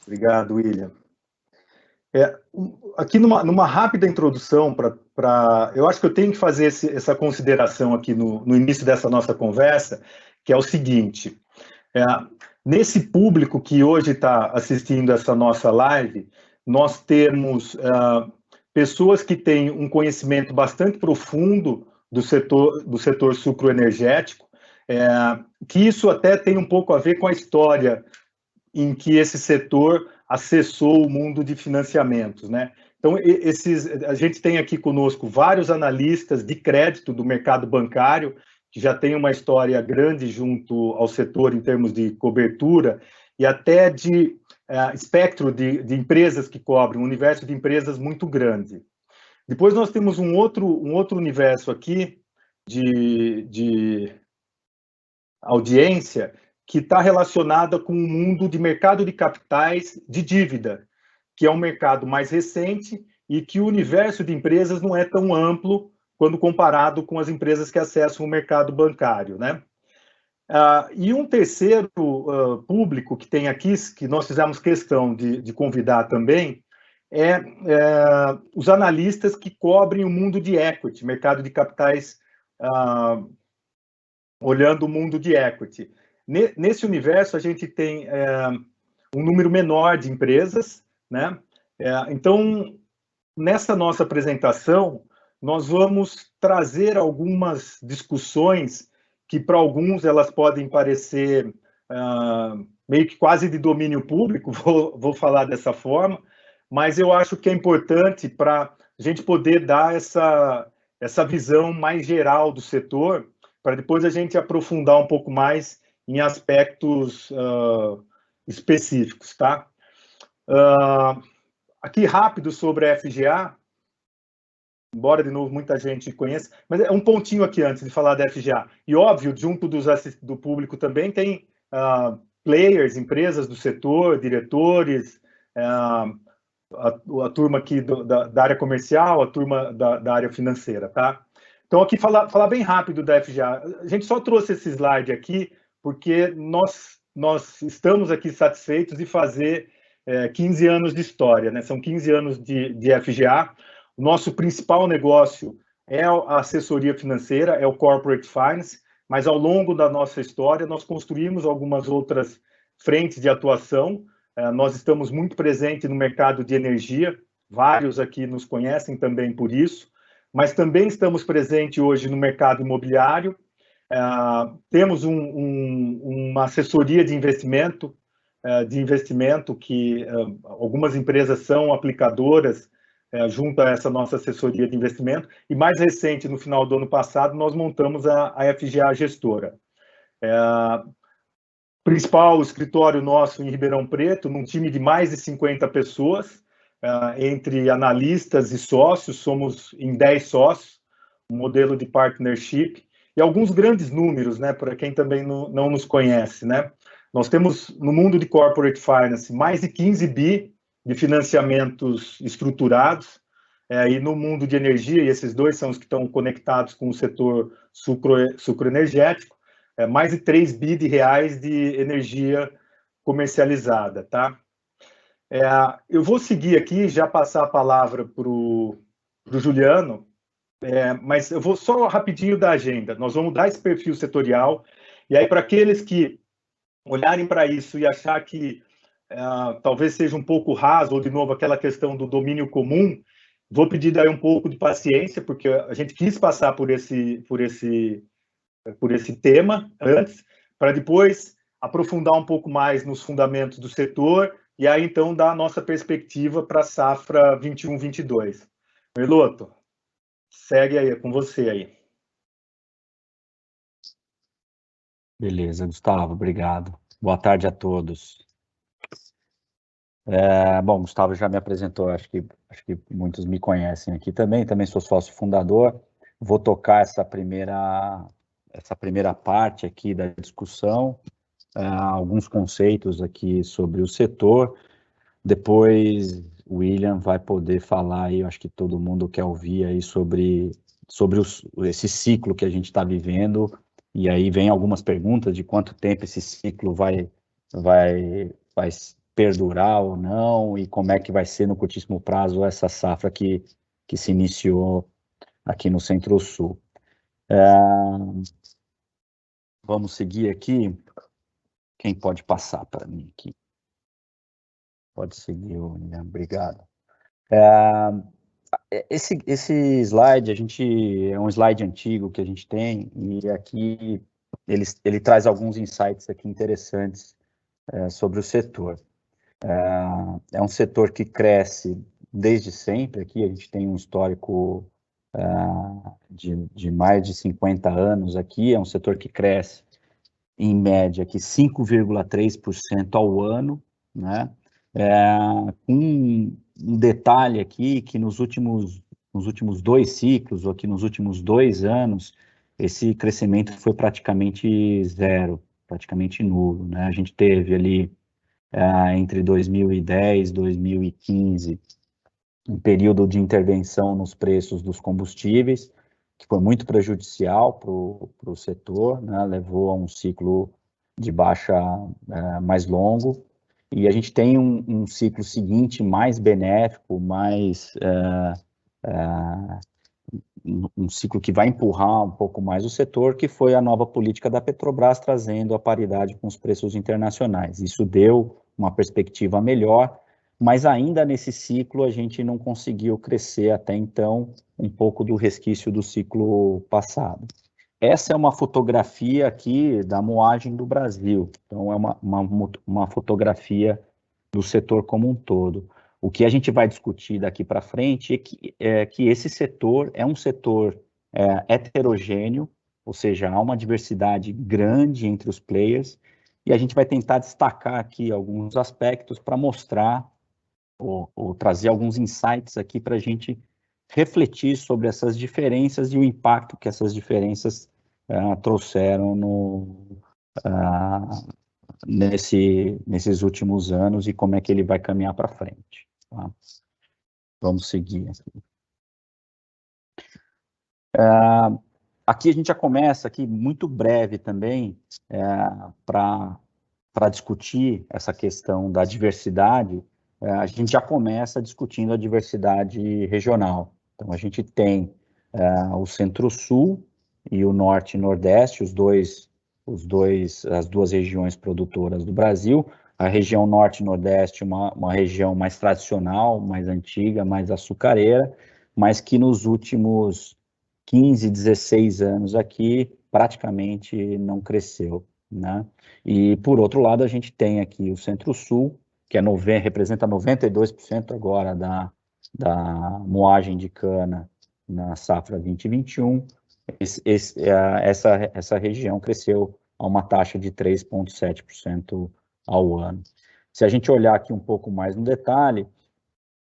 Obrigado, William. Aqui numa rápida introdução, eu acho que eu tenho que fazer essa consideração aqui no início dessa nossa conversa, que é o seguinte, nesse público que hoje está assistindo essa nossa live, nós temos pessoas que têm um conhecimento bastante profundo do setor sucroenergético, que isso até tem um pouco a ver com a história em que esse setor acessou o mundo de financiamentos, né? Então, a gente tem aqui conosco vários analistas de crédito do mercado bancário, que já tem uma história grande junto ao setor em termos de cobertura, e até de espectro de empresas que cobrem, um universo de empresas muito grande. Depois nós temos um outro universo aqui de audiência, que está relacionada com o mundo de mercado de capitais de dívida, que é um mercado mais recente e que o universo de empresas não é tão amplo quando comparado com as empresas que acessam o mercado bancário, né? E um terceiro público que tem aqui, que nós fizemos questão de convidar também, os analistas que cobrem o mundo de equity, mercado de capitais, olhando o mundo de equity. Nesse universo, a gente tem um número menor de empresas, né? Então, nessa nossa apresentação, nós vamos trazer algumas discussões que, para alguns, elas podem parecer meio que quase de domínio público, vou falar dessa forma, mas eu acho que é importante para a gente poder dar essa visão mais geral do setor, para depois a gente aprofundar um pouco mais em aspectos específicos, tá? Aqui rápido sobre a FGA, embora de novo muita gente conheça, mas é um pontinho aqui antes de falar da FGA. E óbvio, junto do público também tem players, empresas do setor, diretores, a turma aqui da área comercial, a turma da área financeira, tá? Então, aqui falar bem rápido da FGA. A gente só trouxe esse slide aqui porque nós estamos aqui satisfeitos de fazer 15 anos de história, né? São 15 anos de FGA. O nosso principal negócio é a assessoria financeira, é o Corporate Finance, mas ao longo da nossa história nós construímos algumas outras frentes de atuação. Nós estamos muito presentes no mercado de energia, vários aqui nos conhecem também por isso, mas também estamos presentes hoje no mercado imobiliário. Temos uma assessoria de investimento que algumas empresas são aplicadoras junto a essa nossa assessoria de investimento, e mais recente, no final do ano passado, nós montamos a FGA Gestora. Principal escritório nosso em Ribeirão Preto, num time de mais de 50 pessoas, entre analistas e sócios, somos em 10 sócios, um modelo de partnership, e alguns grandes números, né, para quem também não nos conhece, né? Nós temos, no mundo de Corporate Finance, mais de 15 bi de financiamentos estruturados, e no mundo de energia, e esses dois são os que estão conectados com o setor sucroenergético, mais de 3 bi de reais de energia comercializada, tá? Eu vou seguir aqui, já passar a palavra para o Juliano, mas eu vou só rapidinho da agenda. Nós vamos dar esse perfil setorial, e aí para aqueles que olharem para isso e achar que talvez seja um pouco raso, ou de novo aquela questão do domínio comum, vou pedir daí um pouco de paciência, porque a gente quis passar por esse tema antes, para depois aprofundar um pouco mais nos fundamentos do setor, e aí então dar a nossa perspectiva para a safra 21-22. Merloto, segue aí, é com você aí. Beleza, Gustavo, obrigado. Boa tarde a todos. Bom, Gustavo já me apresentou, acho que muitos me conhecem aqui também sou sócio fundador. Vou tocar essa primeira parte aqui da discussão, alguns conceitos aqui sobre o setor. Depois o William vai poder falar aí, eu acho que todo mundo quer ouvir aí sobre esse ciclo que a gente está vivendo, e aí vem algumas perguntas de quanto tempo esse ciclo vai perdurar ou não, e como é que vai ser no curtíssimo prazo essa safra que se iniciou aqui no Centro-Sul. Vamos seguir aqui. Quem pode passar para mim aqui? Pode seguir, William, obrigado. Esse slide, é um slide antigo que a gente tem, e aqui ele traz alguns insights aqui interessantes sobre o setor. É um setor que cresce desde sempre, aqui a gente tem um histórico de mais de 50 anos aqui, é um setor que cresce em média aqui 5,3% ao ano, né? Um detalhe aqui que nos últimos 2 ciclos, ou aqui nos últimos 2 anos, esse crescimento foi praticamente zero, praticamente nulo, né? A gente teve ali entre 2010 e 2015 um período de intervenção nos preços dos combustíveis, que foi muito prejudicial para o setor, né? Levou a um ciclo de baixa mais longo, e a gente tem um ciclo seguinte mais benéfico, um ciclo que vai empurrar um pouco mais o setor, que foi a nova política da Petrobras, trazendo a paridade com os preços internacionais. Isso deu uma perspectiva melhor, mas ainda nesse ciclo a gente não conseguiu crescer até então um pouco do resquício do ciclo passado. Essa é uma fotografia aqui da moagem do Brasil, então é uma fotografia do setor como um todo. O que a gente vai discutir daqui para frente é que esse setor é um setor heterogêneo, ou seja, há uma diversidade grande entre os players, e a gente vai tentar destacar aqui alguns aspectos para mostrar ou trazer alguns insights aqui para a gente refletir sobre essas diferenças e o impacto que essas diferenças trouxeram nesses últimos anos e como é que ele vai caminhar para frente. Tá? Vamos seguir aqui. Aqui a gente já começa aqui muito breve também para discutir essa questão da diversidade. A gente já começa discutindo a diversidade regional. Então a gente tem o Centro-Sul e o Norte e Nordeste, as duas regiões produtoras do Brasil. A região Norte e Nordeste, uma região mais tradicional, mais antiga, mais açucareira, mas que nos últimos 15, 16 anos aqui praticamente não cresceu, né? E, por outro lado, a gente tem aqui o Centro-Sul, que representa 92% agora da moagem de cana na safra 2021. Essa região cresceu a uma taxa de 3,7% ao ano. Se a gente olhar aqui um pouco mais no detalhe,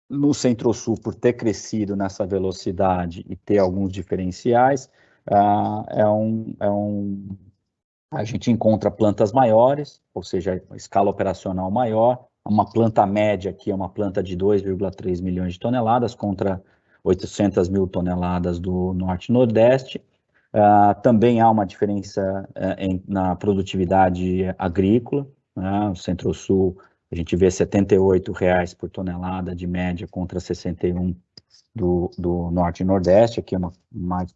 no Centro-Sul, por ter crescido nessa velocidade e ter alguns diferenciais, a gente encontra plantas maiores, ou seja, a escala operacional maior. Uma planta média aqui é uma planta de 2,3 milhões de toneladas contra 800 mil toneladas do Norte e Nordeste. Também há uma diferença na produtividade agrícola, né? O Centro-Sul, a gente vê R$ 78,00 por tonelada de média contra 61 do Norte e Nordeste. Aqui é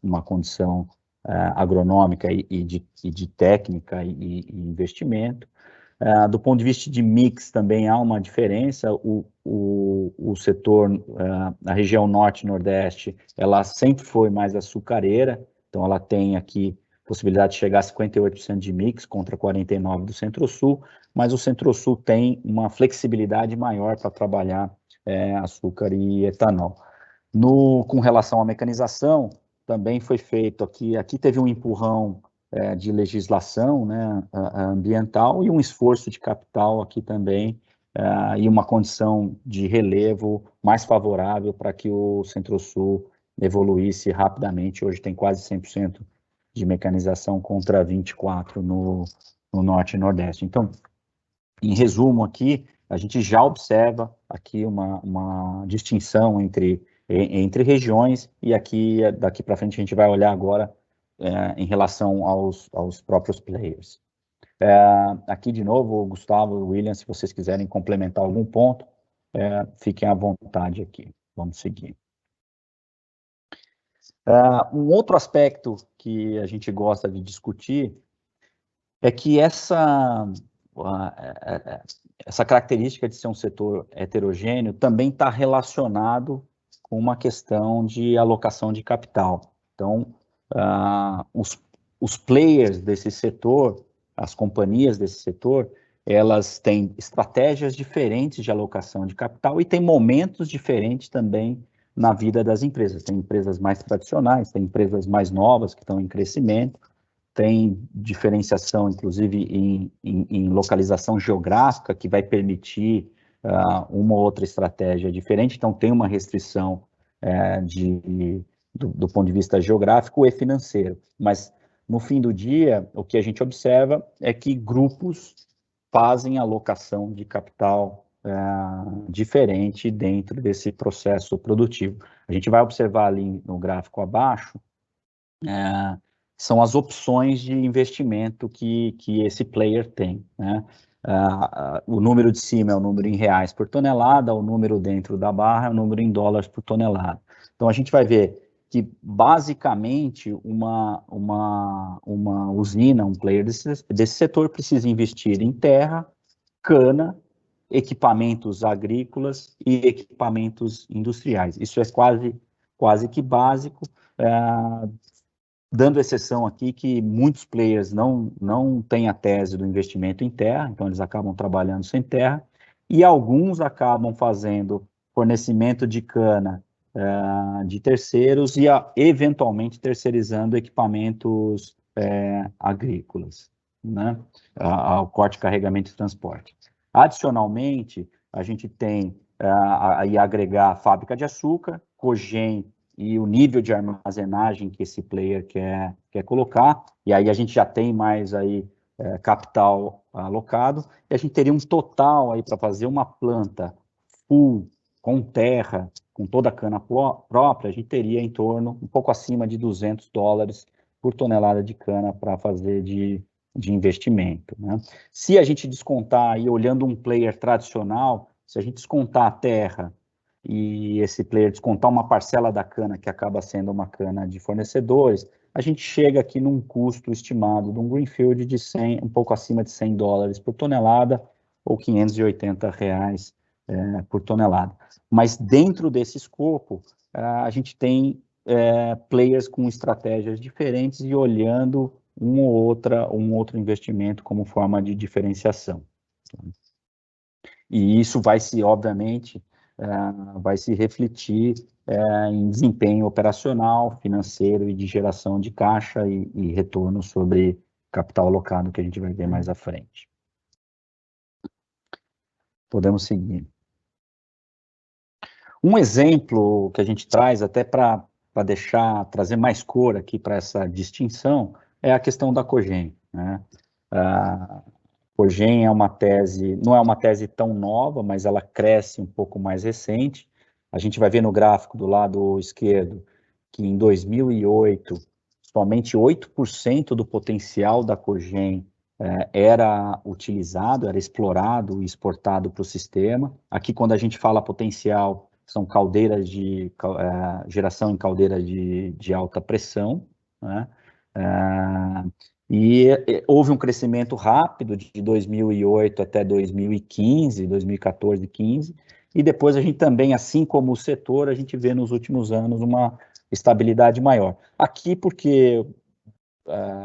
uma condição agronômica e de técnica e investimento. Do ponto de vista de mix, também há uma diferença. O setor, a região Norte e Nordeste, ela sempre foi mais açucareira, então ela tem aqui possibilidade de chegar a 58% de mix contra 49% do Centro-Sul, mas o Centro-Sul tem uma flexibilidade maior para trabalhar açúcar e etanol. Com relação à mecanização, também foi feito aqui teve um empurrão de legislação, né, ambiental, e um esforço de capital aqui também, e uma condição de relevo mais favorável para que o Centro-Sul evoluísse rapidamente. Hoje tem quase 100% de mecanização contra 24% no Norte e Nordeste. Então, em resumo aqui, a gente já observa aqui uma distinção entre regiões, e daqui para frente a gente vai olhar agora em relação aos próprios players. Aqui, de novo, o Gustavo e o William, se vocês quiserem complementar algum ponto, fiquem à vontade aqui. Vamos seguir. Um outro aspecto que a gente gosta de discutir é que essa característica de ser um setor heterogêneo também está relacionado com uma questão de alocação de capital. Então, os players desse setor, as companhias desse setor, elas têm estratégias diferentes de alocação de capital e têm momentos diferentes também na vida das empresas. Tem empresas mais tradicionais, tem empresas mais novas que estão em crescimento, tem diferenciação, inclusive, em localização geográfica, que vai permitir uma ou outra estratégia diferente. Então, tem uma restrição do ponto de vista geográfico e financeiro. Mas, no fim do dia, o que a gente observa é que grupos fazem alocação de capital diferente dentro desse processo produtivo. A gente vai observar ali no gráfico abaixo, são as opções de investimento que esse player tem, né? O número de cima é o número em reais por tonelada, o número dentro da barra é o número em dólares por tonelada. Então, a gente vai ver que, basicamente, uma usina, um player desse setor precisa investir em terra, cana, equipamentos agrícolas e equipamentos industriais. Isso é quase que básico, dando exceção aqui que muitos players não têm a tese do investimento em terra, então eles acabam trabalhando sem terra, e alguns acabam fazendo fornecimento de cana de terceiros e, eventualmente, terceirizando equipamentos agrícolas, né, ao corte, carregamento e transporte. Adicionalmente, a gente tem aí agregar a fábrica de açúcar, cogen e o nível de armazenagem que esse player quer colocar, e aí a gente já tem mais aí capital alocado, e a gente teria um total aí para fazer uma planta full, com terra, com toda a cana própria, a gente teria em torno, um pouco acima de $200 por tonelada de cana para fazer de investimento, né? Se a gente descontar aí, olhando um player tradicional, se a gente descontar a terra e esse player descontar uma parcela da cana, que acaba sendo uma cana de fornecedores, a gente chega aqui num custo estimado de um greenfield de um pouco acima de $100 por tonelada, ou R$580 por tonelada. Mas dentro desse escopo, a gente tem players com estratégias diferentes e olhando um outro investimento como forma de diferenciação. E isso vai se, obviamente, vai se refletir em desempenho operacional, financeiro e de geração de caixa e retorno sobre capital alocado, que a gente vai ver mais à frente. Podemos seguir. Um exemplo que a gente traz, até para trazer mais cor aqui para essa distinção, é a questão da cogen, né? A cogen é uma tese, não é uma tese tão nova, mas ela cresce um pouco mais recente. A gente vai ver no gráfico do lado esquerdo que em 2008, somente 8% do potencial da cogen era utilizado, era explorado e exportado para o sistema. Aqui, quando a gente fala potencial, são caldeiras de geração em caldeiras de alta pressão, né? E houve um crescimento rápido de 2008 até 2015, 2014, 2015, e depois a gente também, assim como o setor, a gente vê nos últimos anos uma estabilidade maior. Aqui porque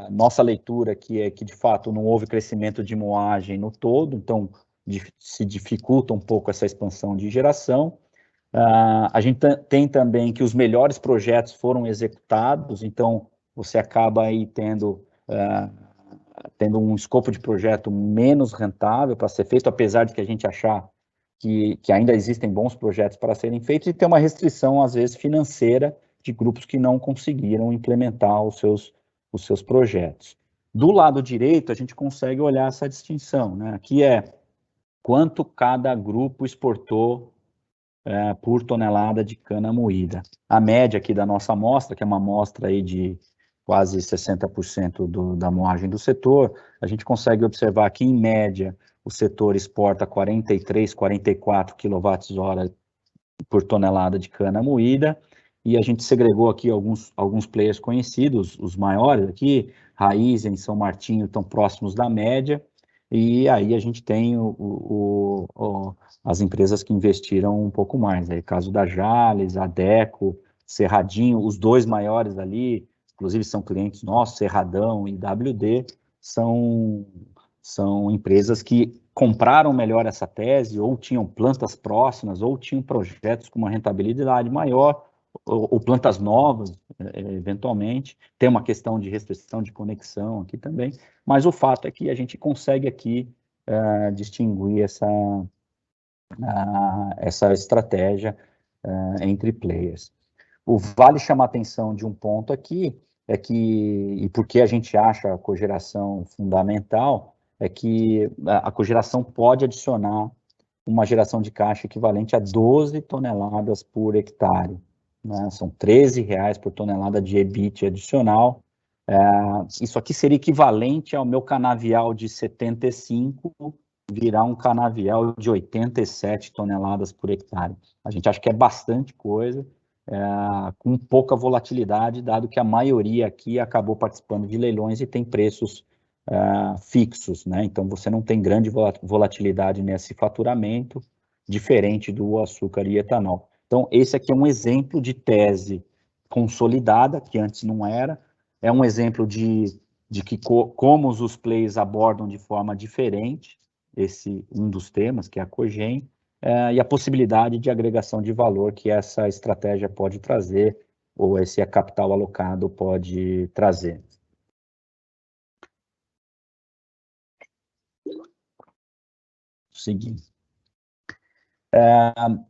nossa leitura aqui é que, de fato, não houve crescimento de moagem no todo, então se dificulta um pouco essa expansão de geração. A gente tem também que os melhores projetos foram executados, então você acaba aí tendo um escopo de projeto menos rentável para ser feito, apesar de que a gente achar que ainda existem bons projetos para serem feitos, e tem uma restrição, às vezes, financeira de grupos que não conseguiram implementar os seus projetos. Do lado direito, a gente consegue olhar essa distinção, né? Aqui é quanto cada grupo exportou por tonelada de cana moída. A média aqui da nossa amostra, que é uma amostra aí de quase 60% da moagem do setor. A gente consegue observar que, em média, o setor exporta 43, 44 kWh por tonelada de cana moída, e a gente segregou aqui alguns players conhecidos, os maiores aqui, Raízen, São Martinho, estão próximos da média, e aí a gente tem as empresas que investiram um pouco mais, aí caso da Jalles, a Deco, Cerradinho, os dois maiores ali, inclusive são clientes nossos, Cerradão e WD, são empresas que compraram melhor essa tese, ou tinham plantas próximas, ou tinham projetos com uma rentabilidade maior, ou plantas novas, eventualmente. Tem uma questão de restrição de conexão aqui também, mas o fato é que a gente consegue aqui distinguir essa estratégia entre players. O vale chamar a atenção de um ponto aqui, é que, e porque a gente acha a cogeração fundamental, é que a cogeração pode adicionar uma geração de caixa equivalente a 12 toneladas por hectare, né? São R$13 por tonelada de EBIT adicional. Isso aqui seria equivalente ao meu canavial de 75 virar um canavial de 87 toneladas por hectare. A gente acha que é bastante coisa, com pouca volatilidade, dado que a maioria aqui acabou participando de leilões e tem preços fixos, né? Então você não tem grande volatilidade nesse faturamento, diferente do açúcar e etanol. Então esse aqui é um exemplo de tese consolidada, que antes não era, é um exemplo de que como os players abordam de forma diferente um dos temas, que é a cogen, e a possibilidade de agregação de valor que essa estratégia pode trazer, ou esse capital alocado pode trazer. Seguindo.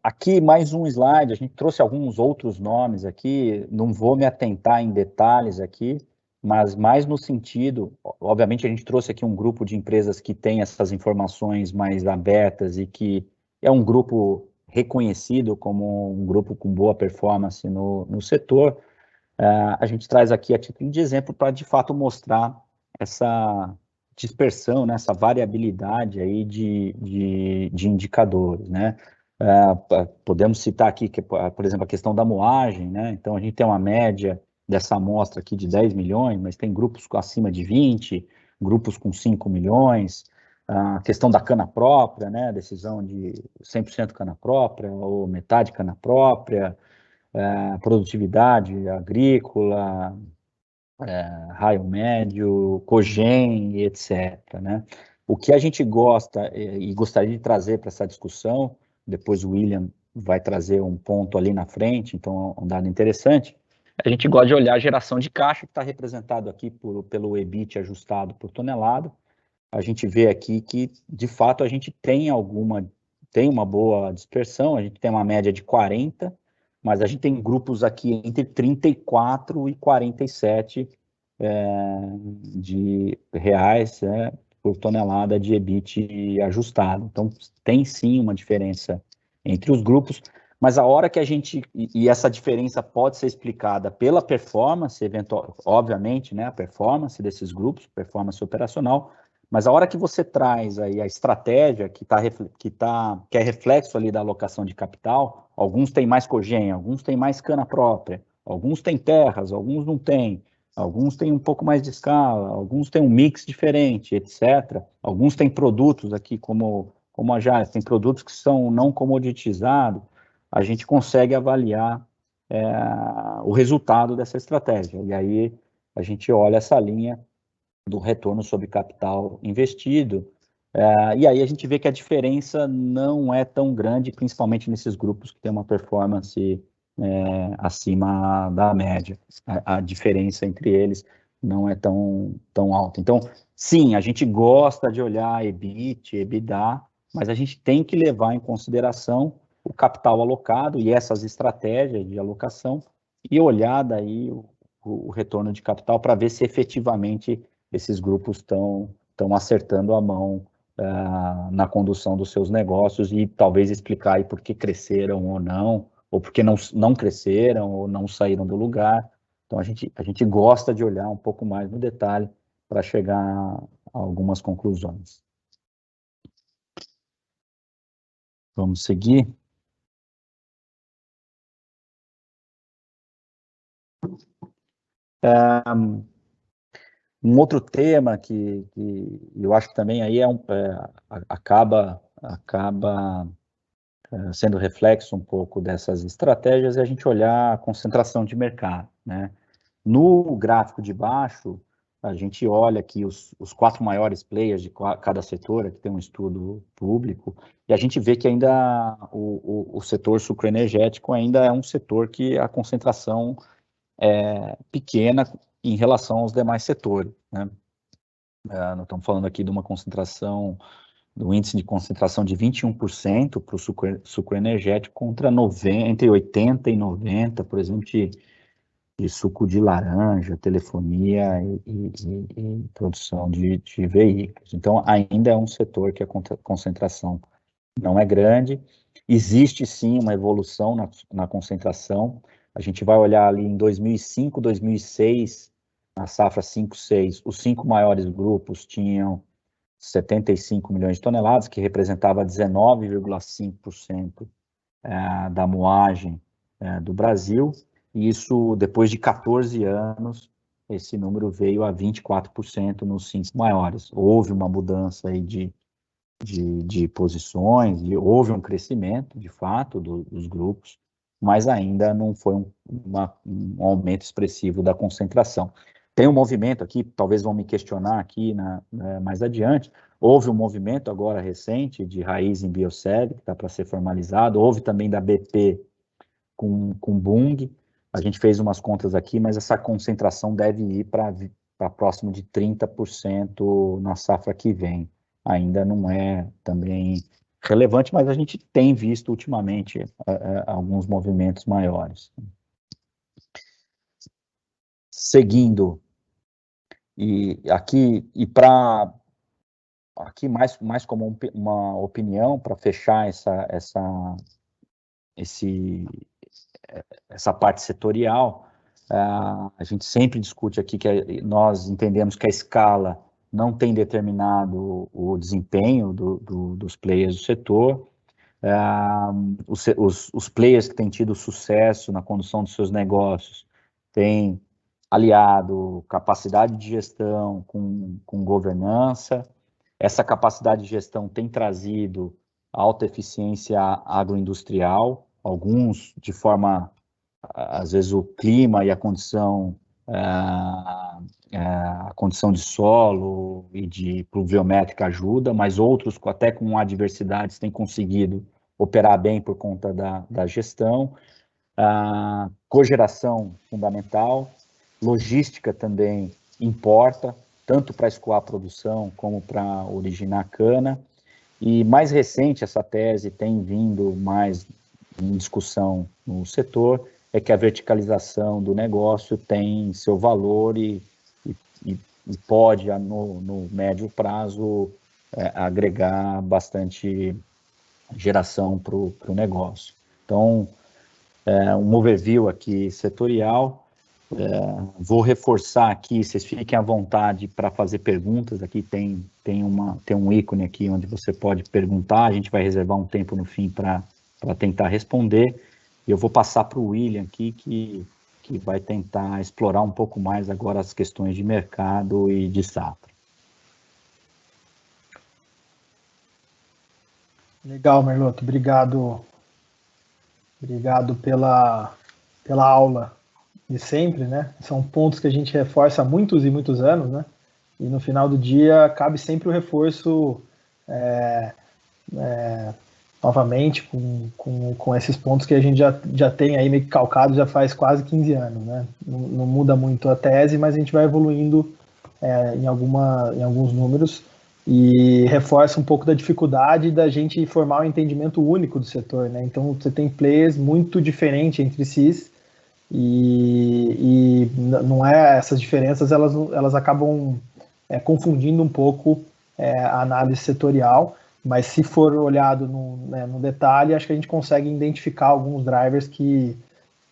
Aqui mais um slide, a gente trouxe alguns outros nomes aqui, não vou me atentar em detalhes aqui, mas mais no sentido, obviamente a gente trouxe aqui um grupo de empresas que tem essas informações mais abertas e que é um grupo reconhecido como um grupo com boa performance no setor. A gente traz aqui a título de exemplo para de fato mostrar essa dispersão, né, essa variabilidade aí de indicadores, né? Podemos citar aqui, por exemplo, a questão da moagem, né? Então a gente tem uma média dessa amostra aqui de 10 milhões, mas tem grupos acima de 20, grupos com 5 milhões, a questão da cana própria, né? Decisão de 100% cana própria ou metade cana própria, produtividade agrícola, raio médio, cogen, etc., né? O que a gente gosta e gostaria de trazer para essa discussão, depois o William vai trazer um ponto ali na frente, então um dado interessante, a gente gosta de olhar a geração de caixa, que está representado aqui pelo EBIT ajustado por tonelada. A gente vê aqui que, de fato, a gente tem uma boa dispersão, a gente tem uma média de 40, mas a gente tem grupos aqui entre 34 e 47 de reais por tonelada de EBIT ajustado. Então, tem sim uma diferença entre os grupos, mas a hora que e essa diferença pode ser explicada pela performance, obviamente, né, a performance desses grupos, performance operacional, mas a hora que você traz aí a estratégia que é reflexo ali da alocação de capital, alguns têm mais cogen, alguns têm mais cana própria, alguns têm terras, alguns não têm, alguns têm um pouco mais de escala, alguns têm um mix diferente, etc. Alguns têm produtos aqui, como a Jales, tem produtos que são não comoditizados, a gente consegue avaliar o resultado dessa estratégia. E aí a gente olha essa linha do retorno sobre capital investido, e aí a gente vê que a diferença não é tão grande, principalmente nesses grupos que têm uma performance acima da média. A diferença entre eles não é tão alta. Então, sim, a gente gosta de olhar EBIT, EBITDA, mas a gente tem que levar em consideração o capital alocado e essas estratégias de alocação e olhar daí o retorno de capital para ver se efetivamente esses grupos estão acertando a mão na condução dos seus negócios e talvez explicar aí por que cresceram ou não, ou porque não cresceram ou não saíram do lugar. Então, a gente gosta de olhar um pouco mais no detalhe para chegar a algumas conclusões. Vamos seguir. Um outro tema que eu acho que também aí acaba sendo reflexo um pouco dessas estratégias é a gente olhar a concentração de mercado, né? No gráfico de baixo, a gente olha aqui os 4 maiores players de cada setor, aqui tem um estudo público, e a gente vê que ainda o setor sucroenergético ainda é um setor que a concentração é pequena em relação aos demais setores, né? Nós estamos falando aqui de uma concentração, do índice de concentração de 21% para o sucro energético contra entre 80% e 90%, por exemplo, de suco de laranja, telefonia e produção de veículos. Então, ainda é um setor que a concentração não é grande. Existe, sim, uma evolução na concentração. A gente vai olhar ali em 2005, 2006, na safra 5-6, os 5 maiores grupos tinham 75 milhões de toneladas, que representava 19,5% da moagem do Brasil. E isso, depois de 14 anos, esse número veio a 24% nos 5 maiores. Houve uma mudança aí de posições, e houve um crescimento, de fato, dos grupos, mas ainda não foi um aumento expressivo da concentração. Tem um movimento aqui, talvez vão me questionar aqui mais adiante, houve um movimento agora recente de raiz em Biosev, que está para ser formalizado, houve também da BP com Bunge, a gente fez umas contas aqui, mas essa concentração deve ir para próximo de 30% na safra que vem. Ainda não é também relevante, mas a gente tem visto ultimamente alguns movimentos maiores. Seguindo, aqui mais como uma opinião para fechar essa parte setorial, a gente sempre discute aqui que nós entendemos que a escala não tem determinado o desempenho dos players do setor. Os players que têm tido sucesso na condução dos seus negócios têm aliado capacidade de gestão com governança. Essa capacidade de gestão tem trazido alta eficiência agroindustrial, alguns de forma, às vezes o clima e a condição de solo e de pluviométrica ajuda, mas outros até com adversidades têm conseguido operar bem por conta da gestão. Cogeração fundamental, logística também importa, tanto para escoar a produção como para originar cana. E mais recente, essa tese tem vindo mais em discussão no setor, é que a verticalização do negócio tem seu valor e pode, no médio prazo, agregar bastante geração para o negócio. Então, um overview aqui setorial. Vou reforçar aqui, vocês fiquem à vontade para fazer perguntas. Aqui tem um ícone aqui onde você pode perguntar, a gente vai reservar um tempo no fim para tentar responder. E eu vou passar para o William aqui, que vai tentar explorar um pouco mais agora as questões de mercado e de safra. Legal, Merlotto, obrigado pela aula de sempre, né? São pontos que a gente reforça há muitos e muitos anos, né? E no final do dia cabe sempre o reforço novamente com esses pontos que a gente já tem aí meio que calcado já faz quase 15 anos, né? Não muda muito a tese, mas a gente vai evoluindo em alguns números e reforça um pouco da dificuldade da gente formar um entendimento único do setor, né? Então você tem players muito diferentes entre si e não essas diferenças elas acabam confundindo um pouco a análise setorial, mas se for olhado no detalhe, acho que a gente consegue identificar alguns drivers que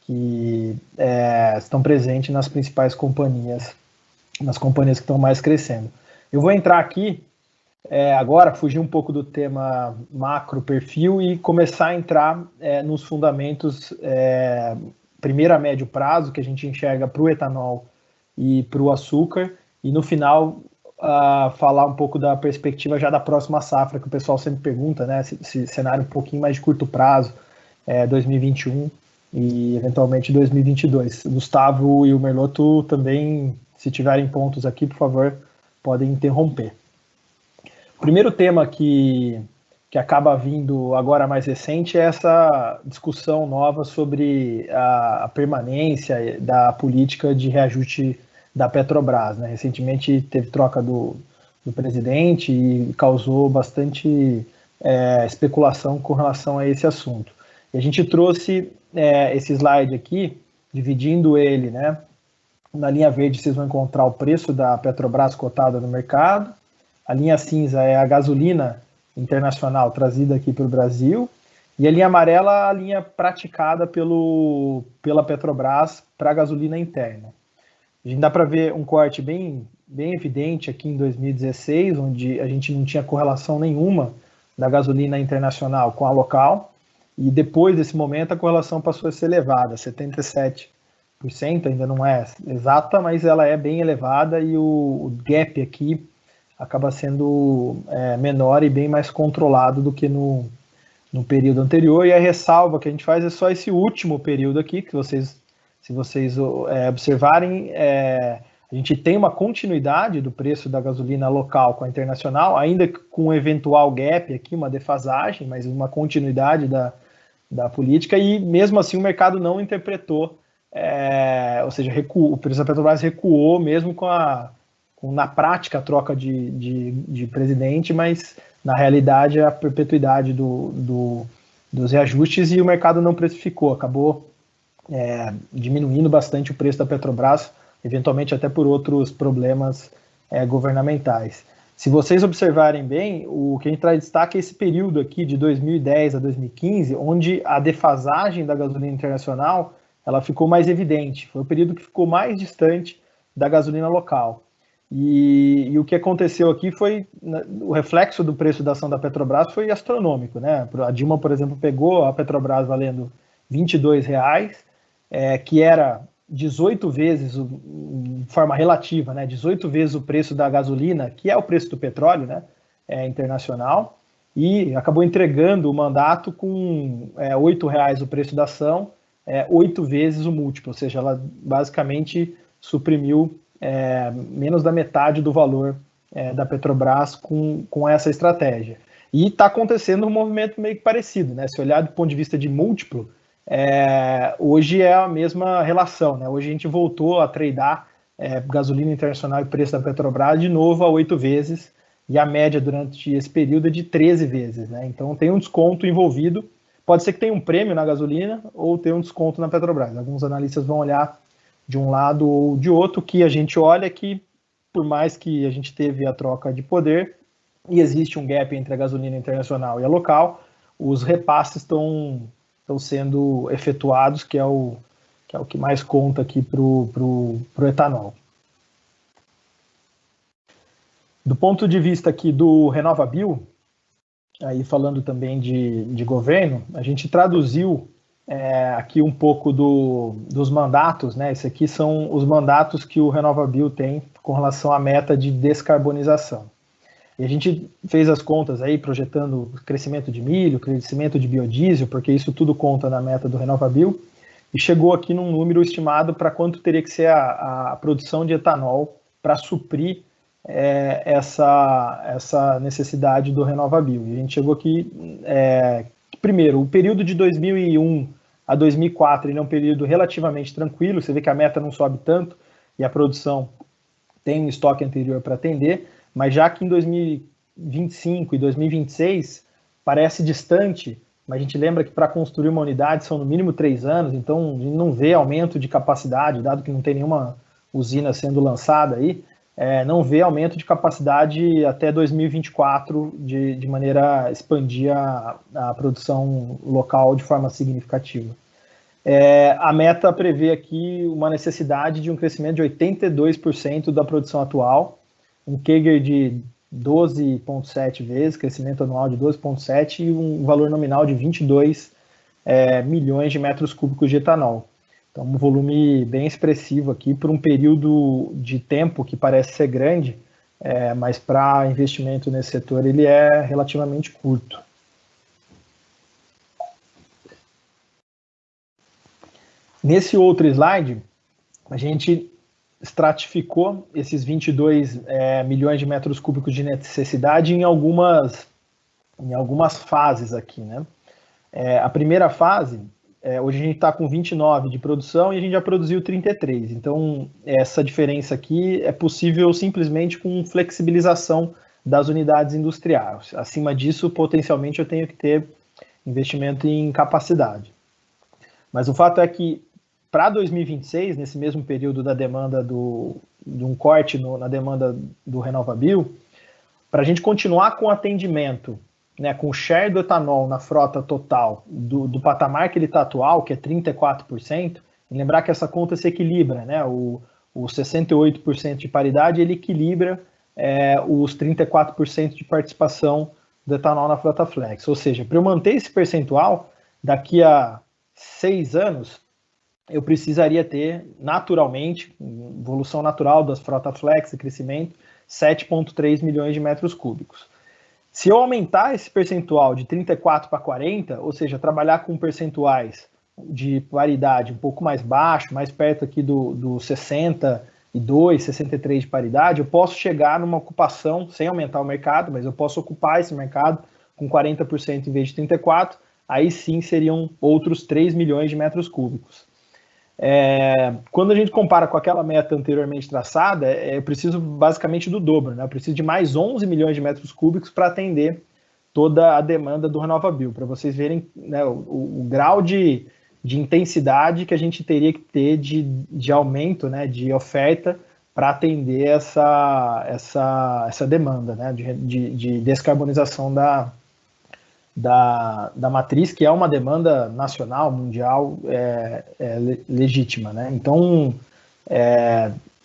que estão presentes nas principais companhias, nas companhias que estão mais crescendo. Eu vou entrar aqui agora, fugir um pouco do tema macro perfil e começar a entrar nos fundamentos, primeiro a médio prazo, que a gente enxerga para o etanol e para o açúcar, e no final falar um pouco da perspectiva já da próxima safra, que o pessoal sempre pergunta, né, se cenário um pouquinho mais de curto prazo, 2021 e eventualmente 2022. O Gustavo e o Merlotto também, se tiverem pontos aqui, por favor, podem interromper. O primeiro tema que acaba vindo agora mais recente é essa discussão nova sobre a permanência da política de reajuste da Petrobras, né? Recentemente teve troca do presidente e causou bastante especulação com relação a esse assunto. E a gente trouxe esse slide aqui, dividindo ele, né? Na linha verde vocês vão encontrar o preço da Petrobras cotada no mercado, a linha cinza é a gasolina internacional trazida aqui para o Brasil, e a linha amarela a linha praticada pela Petrobras para a gasolina interna. A gente dá para ver um corte bem evidente aqui em 2016, onde a gente não tinha correlação nenhuma da gasolina internacional com a local, e depois desse momento a correlação passou a ser elevada, 77%, ainda não é exata, mas ela é bem elevada, e o gap aqui acaba sendo menor e bem mais controlado do que no período anterior, e a ressalva que a gente faz é só esse último período aqui, que se vocês observarem, a gente tem uma continuidade do preço da gasolina local com a internacional, ainda com um eventual gap aqui, uma defasagem, mas uma continuidade da política, e mesmo assim o mercado não interpretou, ou seja, o preço da Petrobras recuou mesmo na prática a troca de presidente, mas na realidade a perpetuidade dos reajustes, e o mercado não precificou, acabou diminuindo bastante o preço da Petrobras, eventualmente até por outros problemas governamentais. Se vocês observarem bem, o que a gente traz destaque é esse período aqui de 2010 a 2015, onde a defasagem da gasolina internacional ela ficou mais evidente. Foi o período que ficou mais distante da gasolina local. E o que aconteceu aqui foi, o reflexo do preço da ação da Petrobras foi astronômico, né? A Dilma, por exemplo, pegou a Petrobras valendo R$22, que era 18 vezes, de forma relativa, né? 18 vezes o preço da gasolina, que é o preço do petróleo, né? Internacional, e acabou entregando o mandato com R$8 o preço da ação, 8 vezes o múltiplo, ou seja, ela basicamente suprimiu menos da metade do valor da Petrobras com essa estratégia. E está acontecendo um movimento meio que parecido, né? Se olhar do ponto de vista de múltiplo, hoje é a mesma relação, né? Hoje a gente voltou a tradear gasolina internacional e preço da Petrobras de novo a 8 vezes, e a média durante esse período é de 13 vezes, né? Então tem um desconto envolvido, pode ser que tenha um prêmio na gasolina ou tenha um desconto na Petrobras. Alguns analistas vão olhar de um lado ou de outro. O que a gente olha é que, por mais que a gente teve a troca de poder e existe um gap entre a gasolina internacional e a local, os repasses estão sendo efetuados, que é o que mais conta aqui para o etanol. Do ponto de vista aqui do RenovaBio, aí falando também de governo, a gente traduziu aqui um pouco dos mandatos, né? Esses aqui são os mandatos que o RenovaBio tem com relação à meta de descarbonização. E a gente fez as contas aí, projetando crescimento de milho, crescimento de biodiesel, porque isso tudo conta na meta do RenovaBio, e chegou aqui num número estimado para quanto teria que ser a produção de etanol para suprir essa necessidade do RenovaBio. E a gente chegou aqui, primeiro, o período de 2001 a 2004 ele é um período relativamente tranquilo, você vê que a meta não sobe tanto e a produção tem um estoque anterior para atender, mas já que em 2025 e 2026 parece distante, mas a gente lembra que para construir uma unidade são no mínimo 3 anos, então a gente não vê aumento de capacidade, dado que não tem nenhuma usina sendo lançada aí, não vê aumento de capacidade até 2024 de maneira a expandir a produção local de forma significativa. A meta prevê aqui uma necessidade de um crescimento de 82% da produção atual, um CAGR de 12,7 vezes, crescimento anual de 12,7 e um valor nominal de 22 milhões de metros cúbicos de etanol. Então, um volume bem expressivo aqui por um período de tempo que parece ser grande, mas para investimento nesse setor ele é relativamente curto. Nesse outro slide, a gente estratificou esses 22 milhões de metros cúbicos de necessidade em algumas fases aqui, né? A primeira fase, hoje a gente está com 29 de produção e a gente já produziu 33. Então, essa diferença aqui é possível simplesmente com flexibilização das unidades industriais. Acima disso, potencialmente, eu tenho que ter investimento em capacidade. Mas o fato é que, para 2026, nesse mesmo período da demanda de um corte na demanda do RenovaBio, para a gente continuar com o atendimento, né, com o share do etanol na frota total do patamar que ele está atual, que é 34%, e lembrar que essa conta se equilibra, né, o 68% de paridade, ele equilibra os 34% de participação do etanol na frota flex. Ou seja, para eu manter esse percentual, daqui a 6 anos, eu precisaria ter, naturalmente, evolução natural das frotas flex e crescimento, 7,3 milhões de metros cúbicos. Se eu aumentar esse percentual de 34 para 40, ou seja, trabalhar com percentuais de paridade um pouco mais baixo, mais perto aqui do 62, 63 de paridade, eu posso chegar numa ocupação, sem aumentar o mercado, mas eu posso ocupar esse mercado com 40% em vez de 34%, aí sim seriam outros 3 milhões de metros cúbicos. Quando a gente compara com aquela meta anteriormente traçada, eu preciso basicamente do dobro, né? Eu preciso de mais 11 milhões de metros cúbicos para atender toda a demanda do RenovaBio, para vocês verem, né, o grau de intensidade que a gente teria que ter de aumento, né, de oferta para atender essa demanda, né, de descarbonização da matriz, que é uma demanda nacional, mundial, legítima, né? Então,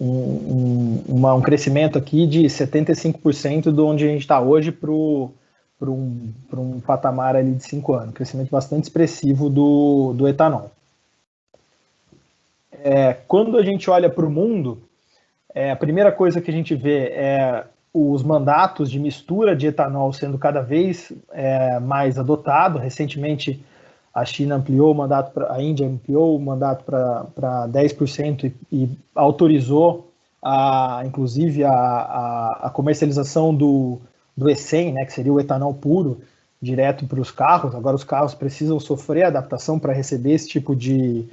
um crescimento aqui de 75% de onde a gente está hoje para um patamar ali de 5 anos, crescimento bastante expressivo do etanol. Quando a gente olha para o mundo, a primeira coisa que a gente vê é os mandatos de mistura de etanol sendo cada vez mais adotado. Recentemente, a China ampliou o mandato, a Índia ampliou o mandato para 10% e autorizou, inclusive, a comercialização do E100, né, que seria o etanol puro, direto para os carros. Agora os carros precisam sofrer adaptação para receber esse tipo de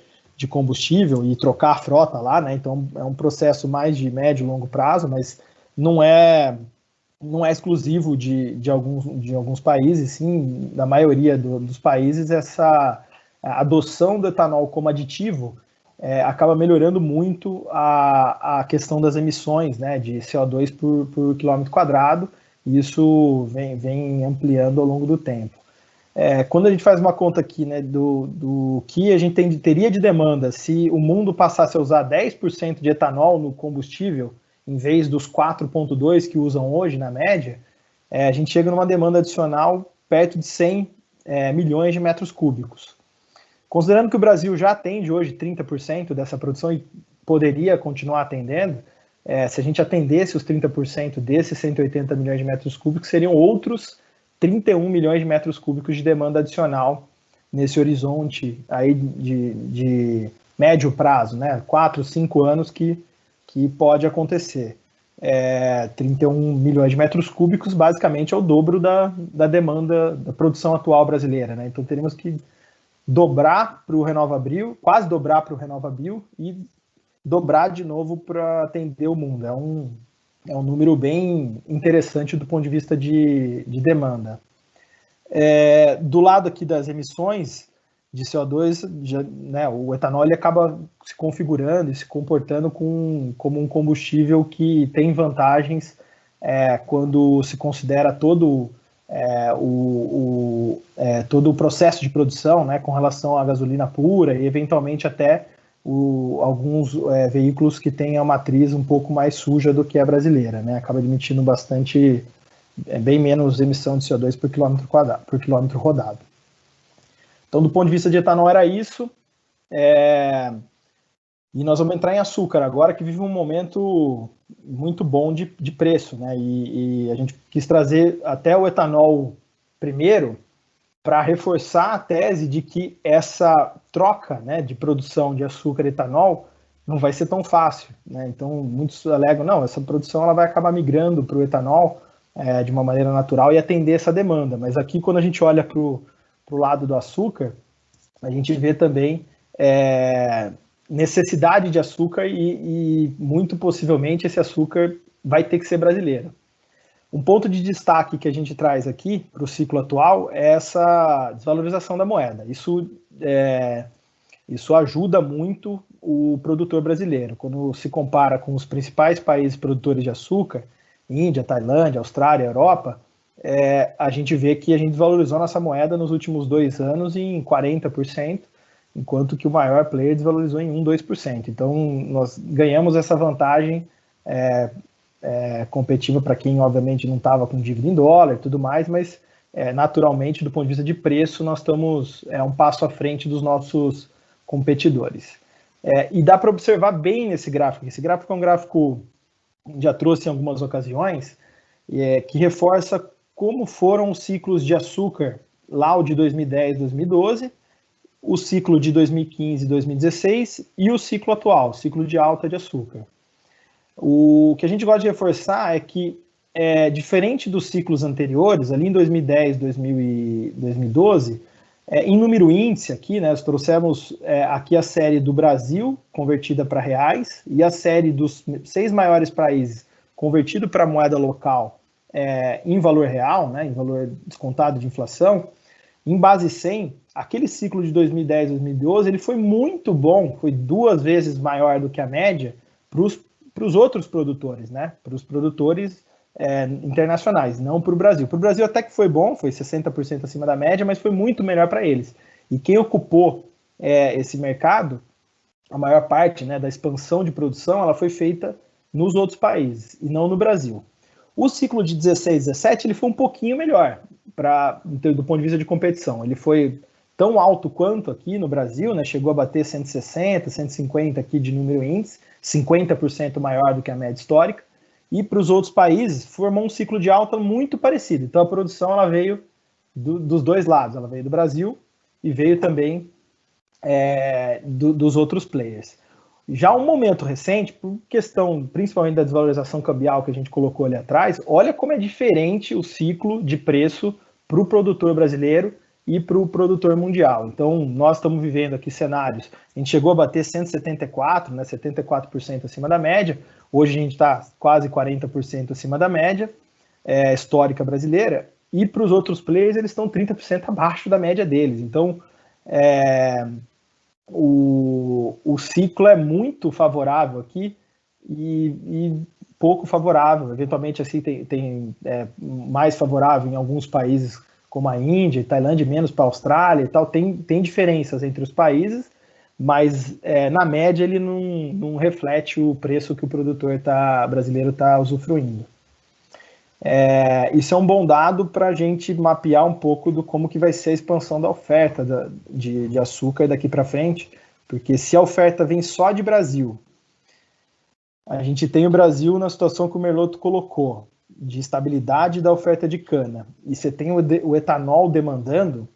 combustível e trocar a frota lá, né? Então é um processo mais de médio e longo prazo, mas não é exclusivo de alguns países, sim, da maioria dos países, essa adoção do etanol como aditivo acaba melhorando muito a questão das emissões, né, de CO2 por quilômetro quadrado, e isso vem ampliando ao longo do tempo. Quando a gente faz uma conta aqui, né, do que a gente teria de demanda se o mundo passasse a usar 10% de etanol no combustível, em vez dos 4,2 que usam hoje, na média, a gente chega numa demanda adicional perto de 100 milhões de metros cúbicos. Considerando que o Brasil já atende hoje 30% dessa produção e poderia continuar atendendo, se a gente atendesse os 30% desses 180 milhões de metros cúbicos, seriam outros 31 milhões de metros cúbicos de demanda adicional nesse horizonte aí de médio prazo, né? 4, 5 anos que pode acontecer. 31 milhões de metros cúbicos basicamente é o dobro da demanda da produção atual brasileira, né? Então teríamos que dobrar para o RenovaBio, quase dobrar para o RenovaBio e dobrar de novo para atender o mundo. É um número bem interessante do ponto de vista de demanda. Do lado aqui das emissões de CO2, né, o etanol ele acaba se configurando e se comportando como um combustível que tem vantagens quando se considera todo todo o processo de produção, né, com relação à gasolina pura e eventualmente até alguns veículos que têm a matriz um pouco mais suja do que a brasileira, né, acaba emitindo bem menos emissão de CO2 por quilômetro rodado. Então, do ponto de vista de etanol, era isso. E nós vamos entrar em açúcar agora, que vive um momento muito bom de preço, né? E a gente quis trazer até o etanol primeiro para reforçar a tese de que essa troca, né, de produção de açúcar e etanol não vai ser tão fácil, né? Então, muitos alegam, não, essa produção ela vai acabar migrando para o etanol de uma maneira natural e atender essa demanda. Mas aqui, quando a gente olha para o lado do açúcar, a gente vê também necessidade de açúcar e muito possivelmente esse açúcar vai ter que ser brasileiro. Um ponto de destaque que a gente traz aqui para o ciclo atual é essa desvalorização da moeda. Isso ajuda muito o produtor brasileiro. Quando se compara com os principais países produtores de açúcar, Índia, Tailândia, Austrália, Europa, a gente vê que a gente desvalorizou nossa moeda nos últimos 2 anos em 40%, enquanto que o maior player desvalorizou em 2%. Então, nós ganhamos essa vantagem competitiva para quem, obviamente, não estava com dívida em dólar e tudo mais, mas, naturalmente, do ponto de vista de preço, nós estamos um passo à frente dos nossos competidores. E dá para observar bem nesse gráfico. Esse gráfico é um gráfico que já trouxe em algumas ocasiões, que reforça como foram os ciclos de açúcar lá o de 2010, 2012, o ciclo de 2015 e 2016 e o ciclo atual, o ciclo de alta de açúcar. O que a gente gosta de reforçar é que, diferente dos ciclos anteriores, ali em 2010, 2012, em número índice aqui, né, nós trouxemos aqui a série do Brasil convertida para reais e a série dos 6 maiores países convertido para moeda local em valor real, né, em valor descontado de inflação. Em base 100, aquele ciclo de 2010, 2012, ele foi muito bom, foi 2 vezes maior do que a média para os outros produtores, né, para os produtores internacionais, não para o Brasil. Para o Brasil até que foi bom, foi 60% acima da média, mas foi muito melhor para eles. E quem ocupou esse mercado, a maior parte, né, da expansão de produção, ela foi feita nos outros países e não no Brasil. O ciclo de 16, 17, ele foi um pouquinho melhor do ponto de vista de competição. Ele foi tão alto quanto aqui no Brasil, né, chegou a bater 160, 150 aqui de número índice, 50% maior do que a média histórica, e para os outros países formou um ciclo de alta muito parecido. Então a produção ela veio dos 2 lados, ela veio do Brasil e veio também dos outros players. Já um momento recente, por questão principalmente da desvalorização cambial que a gente colocou ali atrás, olha como é diferente o ciclo de preço para o produtor brasileiro e para o produtor mundial. Então, nós estamos vivendo aqui cenários, a gente chegou a bater 174, né, 74% acima da média, hoje a gente está quase 40% acima da média histórica brasileira, e para os outros players eles estão 30% abaixo da média deles. Então, o ciclo é muito favorável aqui e pouco favorável. Eventualmente, assim, tem mais favorável em alguns países como a Índia e Tailândia, menos para a Austrália e tal. Tem diferenças entre os países, mas na média ele não reflete o preço que o produtor brasileiro está usufruindo. Isso é um bom dado para a gente mapear um pouco do como que vai ser a expansão da oferta de açúcar daqui para frente, porque se a oferta vem só de Brasil, a gente tem o Brasil na situação que o Merlotto colocou, de estabilidade da oferta de cana, e você tem o etanol demandando,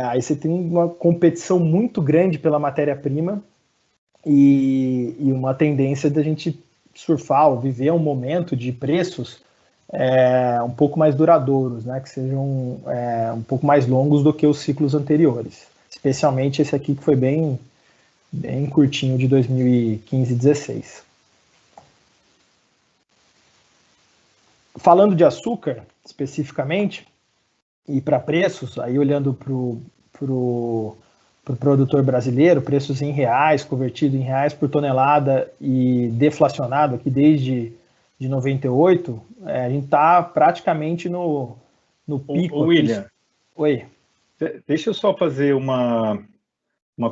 aí você tem uma competição muito grande pela matéria-prima e uma tendência da gente surfar ou viver um momento de preços um pouco mais duradouros, né, que sejam um pouco mais longos do que os ciclos anteriores, especialmente esse aqui que foi bem curtinho, de 2015 e 16. Falando de açúcar, especificamente, e para preços, aí olhando para o produtor brasileiro, preços em reais, convertido em reais por tonelada e deflacionado aqui desde de 98, a gente está praticamente no pico. William, oi. Deixa eu só fazer uma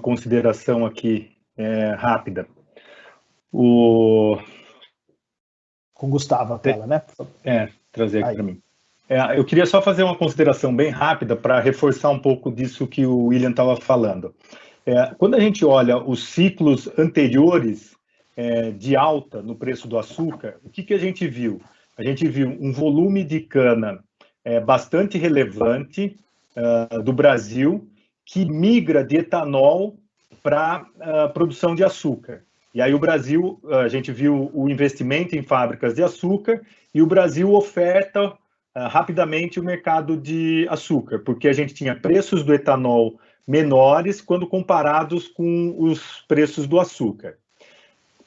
consideração aqui rápida. Com o Gustavo a tela, né? Trazer aqui para mim. Eu queria só fazer uma consideração bem rápida para reforçar um pouco disso que o William estava falando. Quando a gente olha os ciclos anteriores de alta no preço do açúcar, o que a gente viu? A gente viu um volume de cana bastante relevante do Brasil, que migra de etanol para produção de açúcar. E aí o Brasil, a gente viu o investimento em fábricas de açúcar e o Brasil oferta rapidamente o mercado de açúcar, porque a gente tinha preços do etanol menores quando comparados com os preços do açúcar.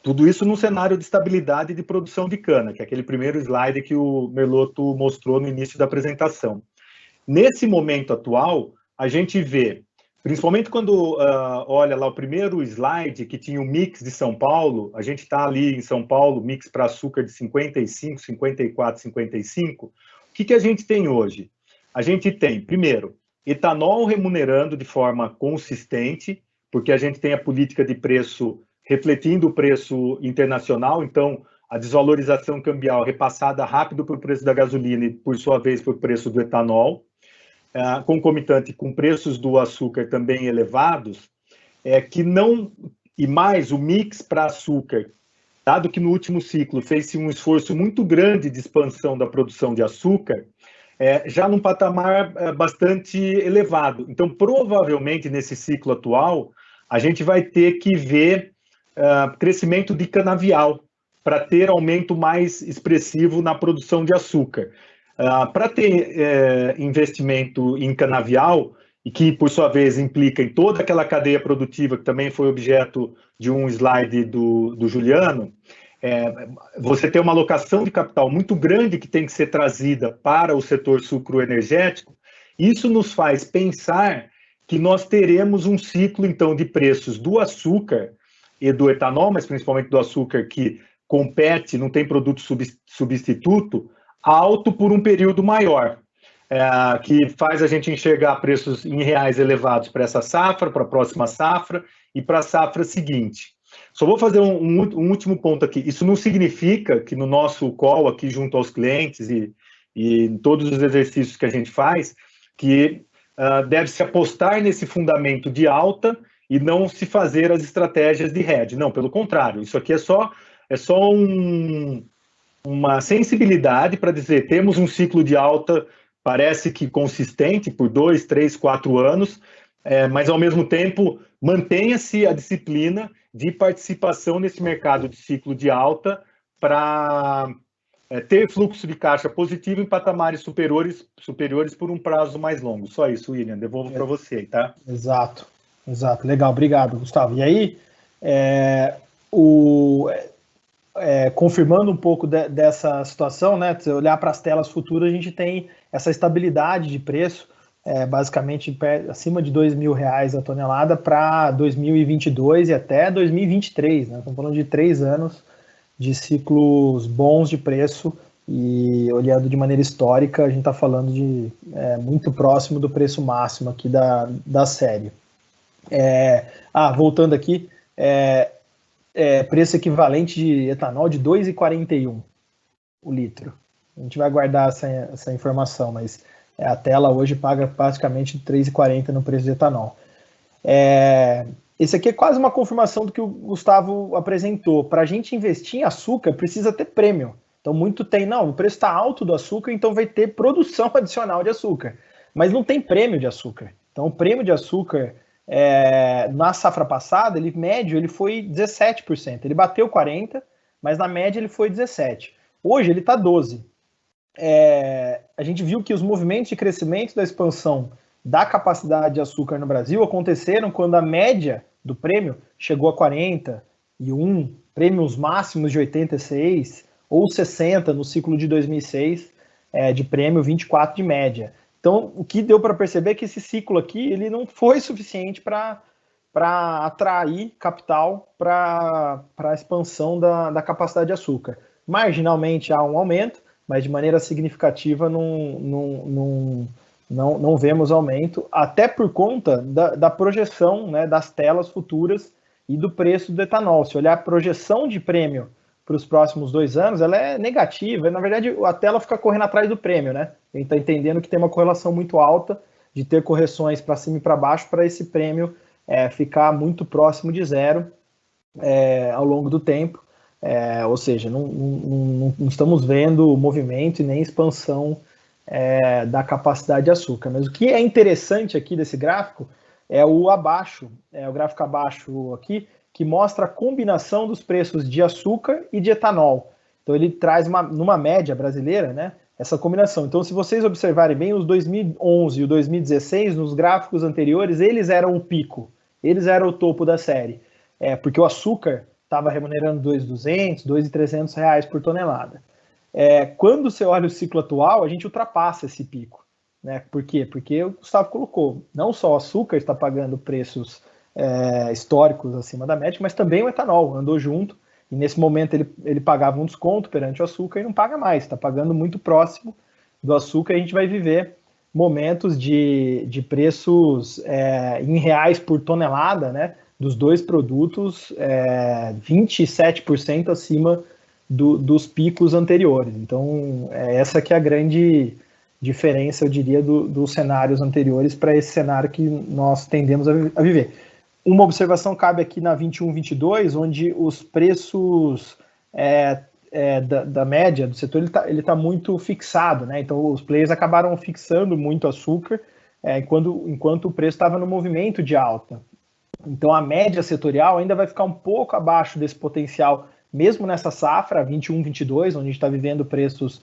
Tudo isso num cenário de estabilidade de produção de cana, que é aquele primeiro slide que o Merlotto mostrou no início da apresentação. Nesse momento atual, a gente vê, principalmente quando olha lá o primeiro slide, que tinha o mix de São Paulo, a gente está ali em São Paulo, mix para açúcar de 55, 54, 55. O que a gente tem hoje? A gente tem, primeiro, etanol remunerando de forma consistente, porque a gente tem a política de preço refletindo o preço internacional, então a desvalorização cambial repassada rápido para o preço da gasolina e, por sua vez, para o preço do etanol, concomitante com preços do açúcar também elevados, e mais o mix para açúcar, dado que no último ciclo fez-se um esforço muito grande de expansão da produção de açúcar, já num patamar bastante elevado. Então, provavelmente, nesse ciclo atual, a gente vai ter que ver crescimento de canavial para ter aumento mais expressivo na produção de açúcar. Para ter investimento em canavial, e que, por sua vez, implica em toda aquela cadeia produtiva que também foi objeto de um slide do Juliano, você tem uma alocação de capital muito grande que tem que ser trazida para o setor sucroenergético. Isso nos faz pensar que nós teremos um ciclo, então, de preços do açúcar e do etanol, mas principalmente do açúcar que compete, não tem produto substituto, alto por um período maior, que faz a gente enxergar preços em reais elevados para essa safra, para a próxima safra e para a safra seguinte. Só vou fazer um último ponto aqui. Isso não significa que no nosso call aqui junto aos clientes e em todos os exercícios que a gente faz, que deve-se apostar nesse fundamento de alta e não se fazer as estratégias de hedge. Não, pelo contrário, isso aqui é só uma sensibilidade para dizer, temos um ciclo de alta, parece que consistente, por 2, 3, 4 anos, mas ao mesmo tempo mantenha-se a disciplina de participação nesse mercado de ciclo de alta para ter fluxo de caixa positivo em patamares superiores por um prazo mais longo. Só isso, William, devolvo para você, tá? Exato, legal, obrigado, Gustavo. E aí, confirmando um pouco dessa situação, né? Se olhar para as telas futuras, a gente tem essa estabilidade de preço, basicamente acima de R$2.000 a tonelada para 2022 e até 2023, né? Estamos falando de 3 anos de ciclos bons de preço e olhando de maneira histórica, a gente está falando de muito próximo do preço máximo aqui da série. Voltando aqui, preço equivalente de etanol de 2,41 o litro. A gente vai guardar essa informação, mas a tela hoje paga praticamente 3,40 no preço de etanol. Esse aqui é quase uma confirmação do que o Gustavo apresentou. Para a gente investir em açúcar, precisa ter prêmio. Então, o preço está alto do açúcar, então vai ter produção adicional de açúcar. Mas não tem prêmio de açúcar. Então, o prêmio de açúcar, na safra passada, médio, ele foi 17%. Ele bateu 40%, mas na média ele foi 17%. Hoje ele está 12%. A gente viu que os movimentos de crescimento da expansão da capacidade de açúcar no Brasil aconteceram quando a média do prêmio chegou a 41, prêmios máximos de 86 ou 60 no ciclo de 2006, de prêmio 24 de média. Então, o que deu para perceber é que esse ciclo aqui ele não foi suficiente para atrair capital para a expansão da capacidade de açúcar. Marginalmente há um aumento, mas de maneira significativa não vemos aumento, até por conta da projeção, né, das telas futuras e do preço do etanol. Se olhar a projeção de prêmio para os próximos 2 anos, ela é negativa. Na verdade, a tela fica correndo atrás do prêmio, né? A gente está entendendo que tem uma correlação muito alta de ter correções para cima e para baixo para esse prêmio ficar muito próximo de zero ao longo do tempo. Ou seja, não estamos vendo movimento e nem expansão da capacidade de açúcar. Mas o que é interessante aqui desse gráfico é o gráfico abaixo aqui, que mostra a combinação dos preços de açúcar e de etanol. Então ele traz numa média brasileira, né, essa combinação. Então, se vocês observarem bem, os 2011 e o 2016, nos gráficos anteriores, eles eram o pico, eles eram o topo da série, porque o açúcar estava remunerando R$2.200, R$2.300 por tonelada. Quando você olha o ciclo atual, a gente ultrapassa esse pico. Né? Por quê? Porque o Gustavo colocou, não só o açúcar está pagando preços históricos acima da média, mas também o etanol andou junto, e nesse momento ele pagava um desconto perante o açúcar e não paga mais, está pagando muito próximo do açúcar, e a gente vai viver momentos de preços em reais por tonelada, né, dos dois produtos 27% acima dos picos anteriores. Então, essa que é a grande diferença, eu diria, dos cenários anteriores para esse cenário que nós tendemos a viver. Uma observação cabe aqui na 21-22, onde os preços da média do setor ele tá muito fixado, né? Então os players acabaram fixando muito açúcar, enquanto o preço estava no movimento de alta. Então a média setorial ainda vai ficar um pouco abaixo desse potencial, mesmo nessa safra 21-22, onde a gente está vivendo preços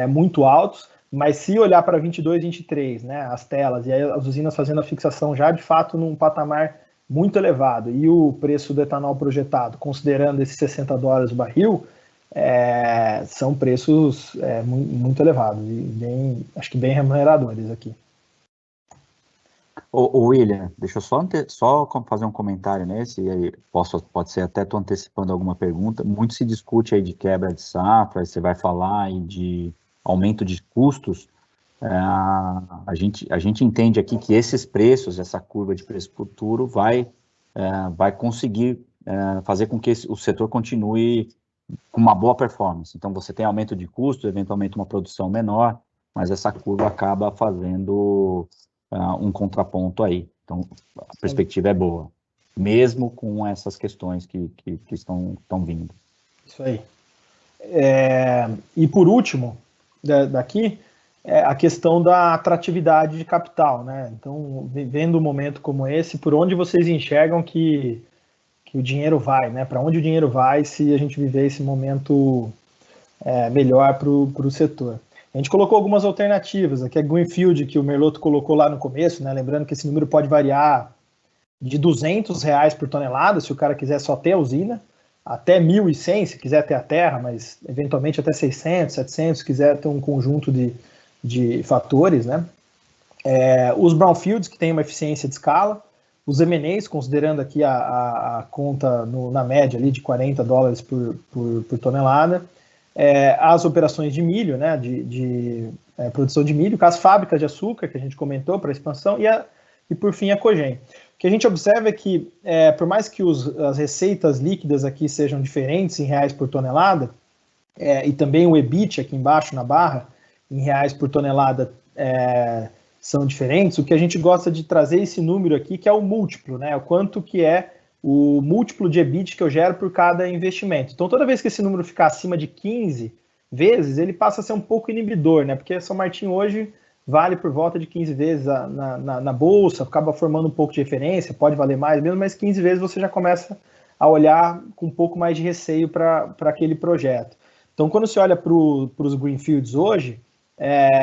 muito altos. Mas se olhar para 22, 23, né, as telas, e aí as usinas fazendo a fixação já de fato num patamar muito elevado, e o preço do etanol projetado, considerando esses $60 o barril, são preços muito elevados, e acho que bem remuneradores aqui. Ô William, deixa eu só fazer um comentário nesse, e aí pode ser até estou antecipando alguma pergunta. Muito se discute aí de quebra de safra, você vai falar aí de aumento de custos. A gente entende aqui que esses preços, essa curva de preço futuro vai conseguir fazer com que o setor continue com uma boa performance. Então você tem aumento de custo, eventualmente uma produção menor, mas essa curva acaba fazendo um contraponto aí. Então a perspectiva é boa, mesmo com essas questões que estão vindo. Isso aí. E por último, daqui, a questão da atratividade de capital, né? Então, vivendo um momento como esse, por onde vocês enxergam que o dinheiro vai, né? Para onde o dinheiro vai se a gente viver esse momento melhor para o setor? A gente colocou algumas alternativas, aqui é Greenfield, que o Merlotto colocou lá no começo, né? Lembrando que esse número pode variar de R$200 por tonelada, se o cara quiser só ter a usina, até 1.100 se quiser ter a terra, mas eventualmente até 600, 700 se quiser ter um conjunto de fatores, né? Os brownfields, que tem uma eficiência de escala, os M&As, considerando aqui a conta na média ali de $40 por tonelada, as operações de milho, né, de produção de milho, as fábricas de açúcar que a gente comentou para expansão, e por fim a Cogen. O que a gente observa é que, por mais que as receitas líquidas aqui sejam diferentes em reais por tonelada, e também o EBIT aqui embaixo na barra, em reais por tonelada, são diferentes, o que a gente gosta de trazer esse número aqui, que é o múltiplo, né? O quanto que é o múltiplo de EBIT que eu gero por cada investimento. Então, toda vez que esse número ficar acima de 15 vezes, ele passa a ser um pouco inibidor, né? Porque São Martinho hoje vale por volta de 15 vezes na bolsa, acaba formando um pouco de referência, pode valer mais mesmo, mas 15 vezes você já começa a olhar com um pouco mais de receio para aquele projeto. Então, quando você olha para os Greenfields hoje,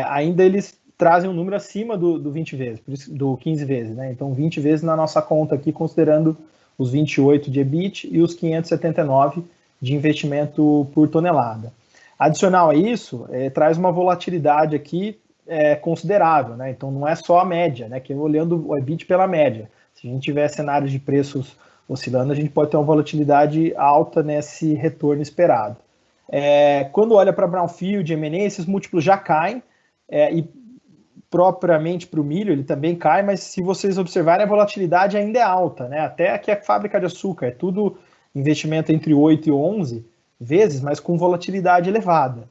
ainda eles trazem um número acima do 20 vezes, do 15 vezes, né? Então, 20 vezes na nossa conta aqui, considerando os 28 de EBIT e os 579 de investimento por tonelada. Adicional a isso, traz uma volatilidade aqui considerável, né? Então não é só a média, né? Que olhando o EBIT pela média. Se a gente tiver cenários de preços oscilando, a gente pode ter uma volatilidade alta nesse retorno esperado. Quando olha para brownfield, M&A, esses múltiplos já caem, e propriamente para o milho ele também cai, mas se vocês observarem, a volatilidade ainda é alta, né? Até aqui a fábrica de açúcar, é tudo investimento entre 8 e 11 vezes, mas com volatilidade elevada.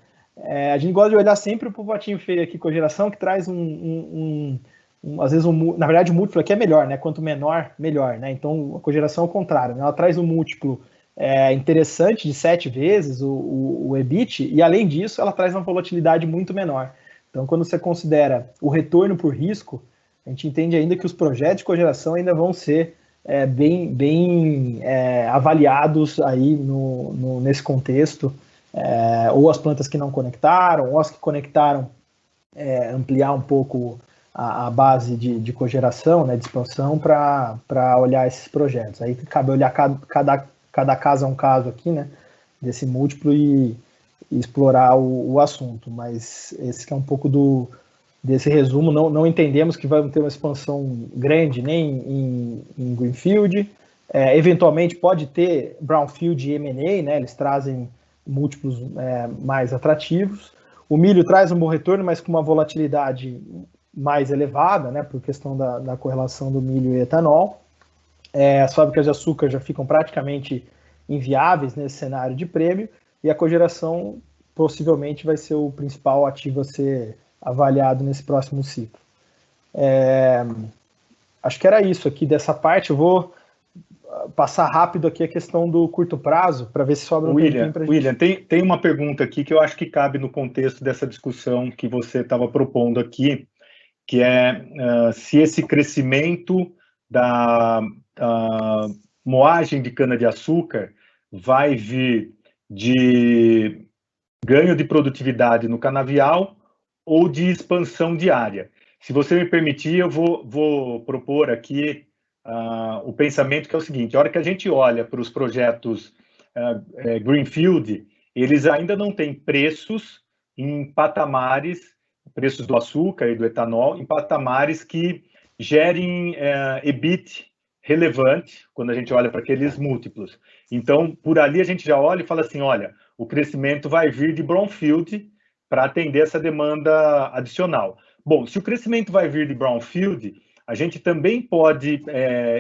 A gente gosta de olhar sempre para o potinho feio aqui, cogeração, que traz às vezes, na verdade, o múltiplo aqui é melhor, né? Quanto menor, melhor, né? Então, a cogeração é o contrário, né? Ela traz um múltiplo interessante de 7 vezes o EBIT, e além disso, ela traz uma volatilidade muito menor. Então, quando você considera o retorno por risco, a gente entende ainda que os projetos de cogeração ainda vão ser bem avaliados aí nesse contexto, ou as plantas que não conectaram, ou as que conectaram, ampliar um pouco a base de cogeração, né, de expansão, para olhar esses projetos. Aí cabe olhar cada caso é um caso aqui, né, desse múltiplo e explorar o assunto, mas esse que é um pouco desse resumo. Não entendemos que vamos ter uma expansão grande nem em Greenfield, eventualmente pode ter Brownfield e M&A, né, eles trazem múltiplos mais atrativos. O milho traz um bom retorno, mas com uma volatilidade mais elevada, né, por questão da correlação do milho e etanol. As fábricas de açúcar já ficam praticamente inviáveis nesse cenário de prêmio, e a cogeração possivelmente vai ser o principal ativo a ser avaliado nesse próximo ciclo. Acho que era isso aqui dessa parte. Eu vou passar rápido aqui a questão do curto prazo, para ver se sobra um tempinho para a gente. William, tem uma pergunta aqui que eu acho que cabe no contexto dessa discussão que você estava propondo aqui, que é se esse crescimento da moagem de cana-de-açúcar vai vir de ganho de produtividade no canavial ou de expansão de área. Se você me permitir, eu vou propor aqui o pensamento que é o seguinte: a hora que a gente olha para os projetos Greenfield, eles ainda não têm preços em patamares, preços do açúcar e do etanol, em patamares que gerem EBIT relevante quando a gente olha para aqueles múltiplos. Então, por ali a gente já olha e fala assim, olha, o crescimento vai vir de brownfield para atender essa demanda adicional. Bom, se o crescimento vai vir de brownfield, a gente também pode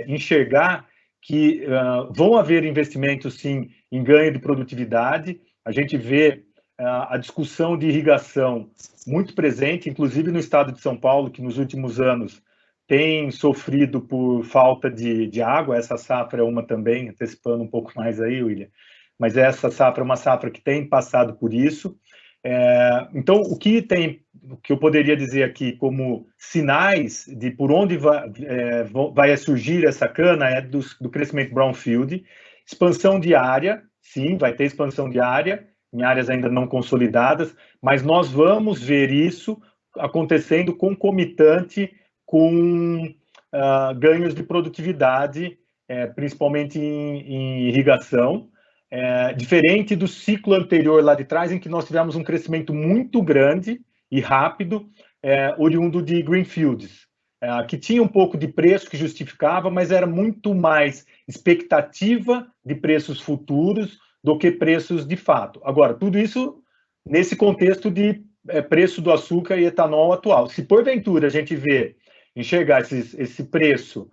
enxergar que vão haver investimentos, sim, em ganho de produtividade. A gente vê a discussão de irrigação muito presente, inclusive no estado de São Paulo, que nos últimos anos tem sofrido por falta de água. Essa safra é uma também, antecipando um pouco mais aí, William, mas essa safra é uma safra que tem passado por isso. Então, o que eu poderia dizer aqui como sinais de por onde vai surgir essa cana é do crescimento brownfield, expansão de área, sim, vai ter expansão de área, em áreas ainda não consolidadas, mas nós vamos ver isso acontecendo concomitante com ganhos de produtividade, principalmente em irrigação, diferente do ciclo anterior lá de trás, em que nós tivemos um crescimento muito grande e rápido, oriundo de greenfields, que tinha um pouco de preço que justificava, mas era muito mais expectativa de preços futuros do que preços de fato. Agora, tudo isso nesse contexto de preço do açúcar e etanol atual. Se porventura a gente enxergar esse preço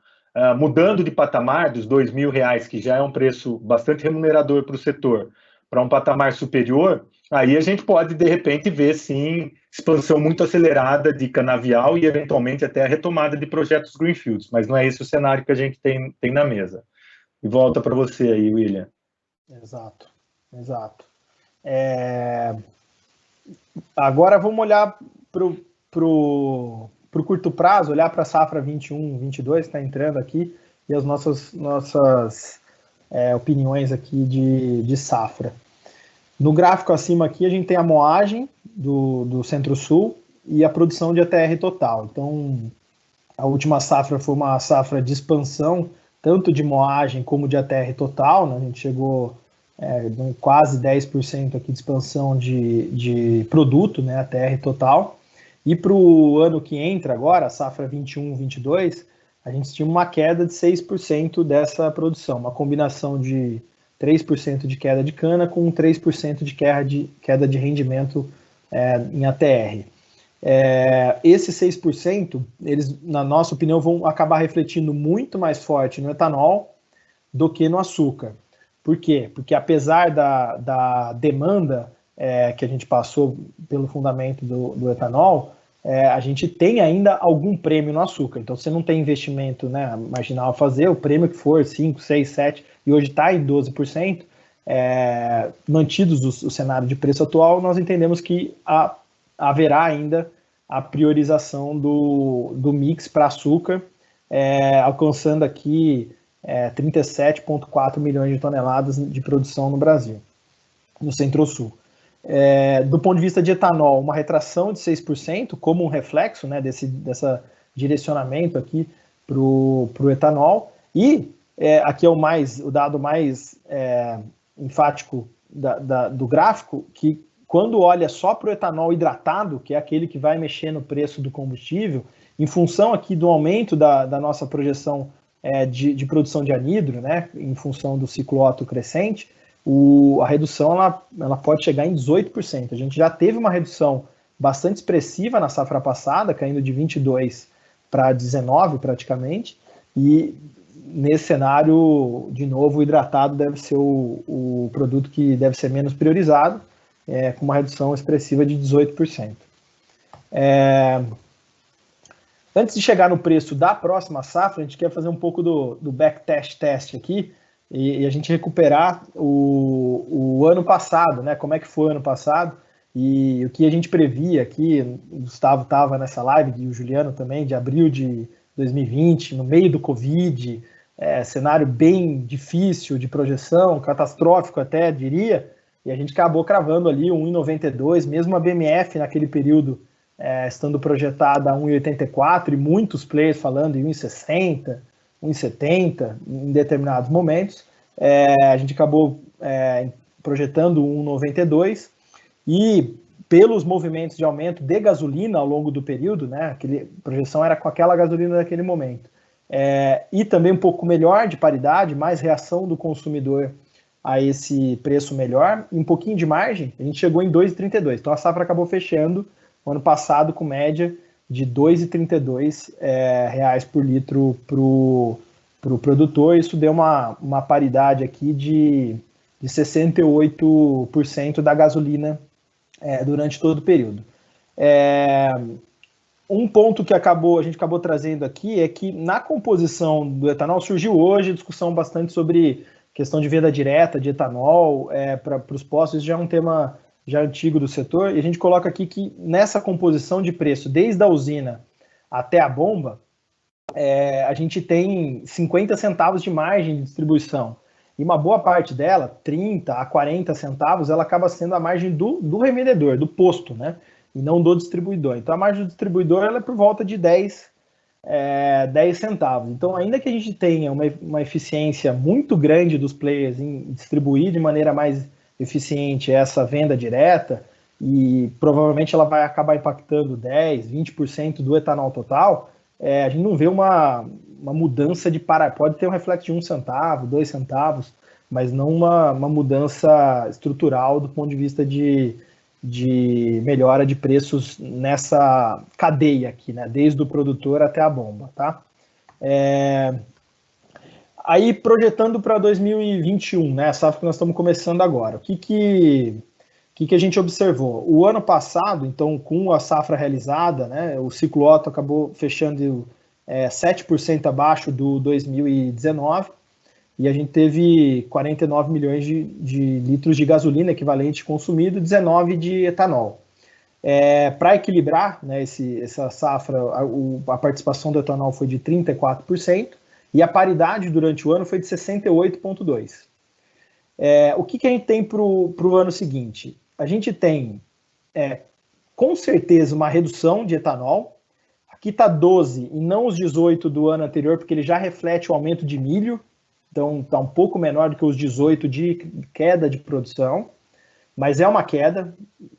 mudando de patamar dos R$2.000, que já é um preço bastante remunerador para o setor, para um patamar superior, aí a gente pode, de repente, ver, sim, expansão muito acelerada de canavial e, eventualmente, até a retomada de projetos greenfields, mas não é esse o cenário que a gente tem na mesa. E volta para você aí, William. Exato. Agora vamos olhar para o curto prazo, olhar para a safra 21, 22, que está entrando aqui, e as nossas opiniões aqui de safra. No gráfico acima aqui, a gente tem a moagem do Centro-Sul e a produção de ATR total. Então, a última safra foi uma safra de expansão, tanto de moagem como de ATR total, né? A gente chegou quase 10% aqui de expansão de produto, né, ATR total. E para o ano que entra agora, a safra 21-22, a gente tinha uma queda de 6% dessa produção, uma combinação de 3% de queda de cana com 3% de queda de rendimento em ATR. Esses 6%, eles, na nossa opinião, vão acabar refletindo muito mais forte no etanol do que no açúcar. Por quê? Porque apesar da demanda que a gente passou pelo fundamento do etanol, a gente tem ainda algum prêmio no açúcar. Então, você não tem investimento, né, marginal a fazer, o prêmio que for 5, 6, 7, e hoje está em 12%, mantidos o cenário de preço atual, nós entendemos que haverá ainda a priorização do mix para açúcar, alcançando aqui 37,4 milhões de toneladas de produção no Brasil, no Centro-Sul. Do ponto de vista de etanol, uma retração de 6%, como um reflexo, né, desse direcionamento aqui para o etanol. E aqui é o dado mais enfático do gráfico, que quando olha só para o etanol hidratado, que é aquele que vai mexer no preço do combustível, em função aqui do aumento da nossa projeção de produção de anidro, né, em função do ciclo Otto crescente, a redução ela pode chegar em 18%. A gente já teve uma redução bastante expressiva na safra passada, caindo de 22 para 19 praticamente, e nesse cenário, de novo, o hidratado deve ser o produto que deve ser menos priorizado, com uma redução expressiva de 18%. Antes de chegar no preço da próxima safra, a gente quer fazer um pouco do backtest aqui, e a gente recuperar o ano passado, né? Como é que foi o ano passado, e o que a gente previa aqui, o Gustavo estava nessa live, e o Juliano também, de abril de 2020, no meio do Covid, cenário bem difícil de projeção, catastrófico até, diria, e a gente acabou cravando ali 1,92, mesmo a BMF naquele período estando projetada a 1,84, e muitos players falando em 1,60, 1,70 em determinados momentos. A gente acabou projetando 1,92, e pelos movimentos de aumento de gasolina ao longo do período, né, a projeção era com aquela gasolina daquele momento, e também um pouco melhor de paridade, mais reação do consumidor a esse preço melhor, e um pouquinho de margem, a gente chegou em 2,32. Então a safra acabou fechando o ano passado com média de R$ 2,32 reais por litro para o produtor. Isso deu uma paridade aqui de 68% da gasolina durante todo o período. Um ponto que a gente acabou trazendo aqui é que na composição do etanol surgiu hoje discussão bastante sobre questão de venda direta de etanol para os postos. Isso já é um tema já antigo do setor, e a gente coloca aqui que nessa composição de preço, desde a usina até a bomba, a gente tem 50 centavos de margem de distribuição, e uma boa parte dela, 30 a 40 centavos, ela acaba sendo a margem do revendedor, do posto, né, e não do distribuidor. Então a margem do distribuidor ela é por volta de 10 centavos. Então, ainda que a gente tenha uma eficiência muito grande dos players em distribuir de maneira mais eficiente essa venda direta, e provavelmente ela vai acabar impactando 10%, 20% do etanol total, a gente não vê uma mudança pode ter um reflexo de 1 centavo, 2 centavos, mas não uma mudança estrutural do ponto de vista de melhora de preços nessa cadeia aqui, né, desde o produtor até a bomba, tá? Aí, projetando para 2021, né, a safra que nós estamos começando agora, o que a gente observou? O ano passado, então, com a safra realizada, né, o ciclo Otto acabou fechando 7% abaixo do 2019, e a gente teve 49 milhões de litros de gasolina equivalente consumido, 19 de etanol. Para equilibrar, né, essa safra, a participação do etanol foi de 34%, e a paridade durante o ano foi de 68,2%. O que a gente tem para o ano seguinte? A gente tem, com certeza, uma redução de etanol. Aqui está 12 e não os 18 do ano anterior, porque ele já reflete o aumento de milho. Então está um pouco menor do que os 18 de queda de produção. Mas é uma queda,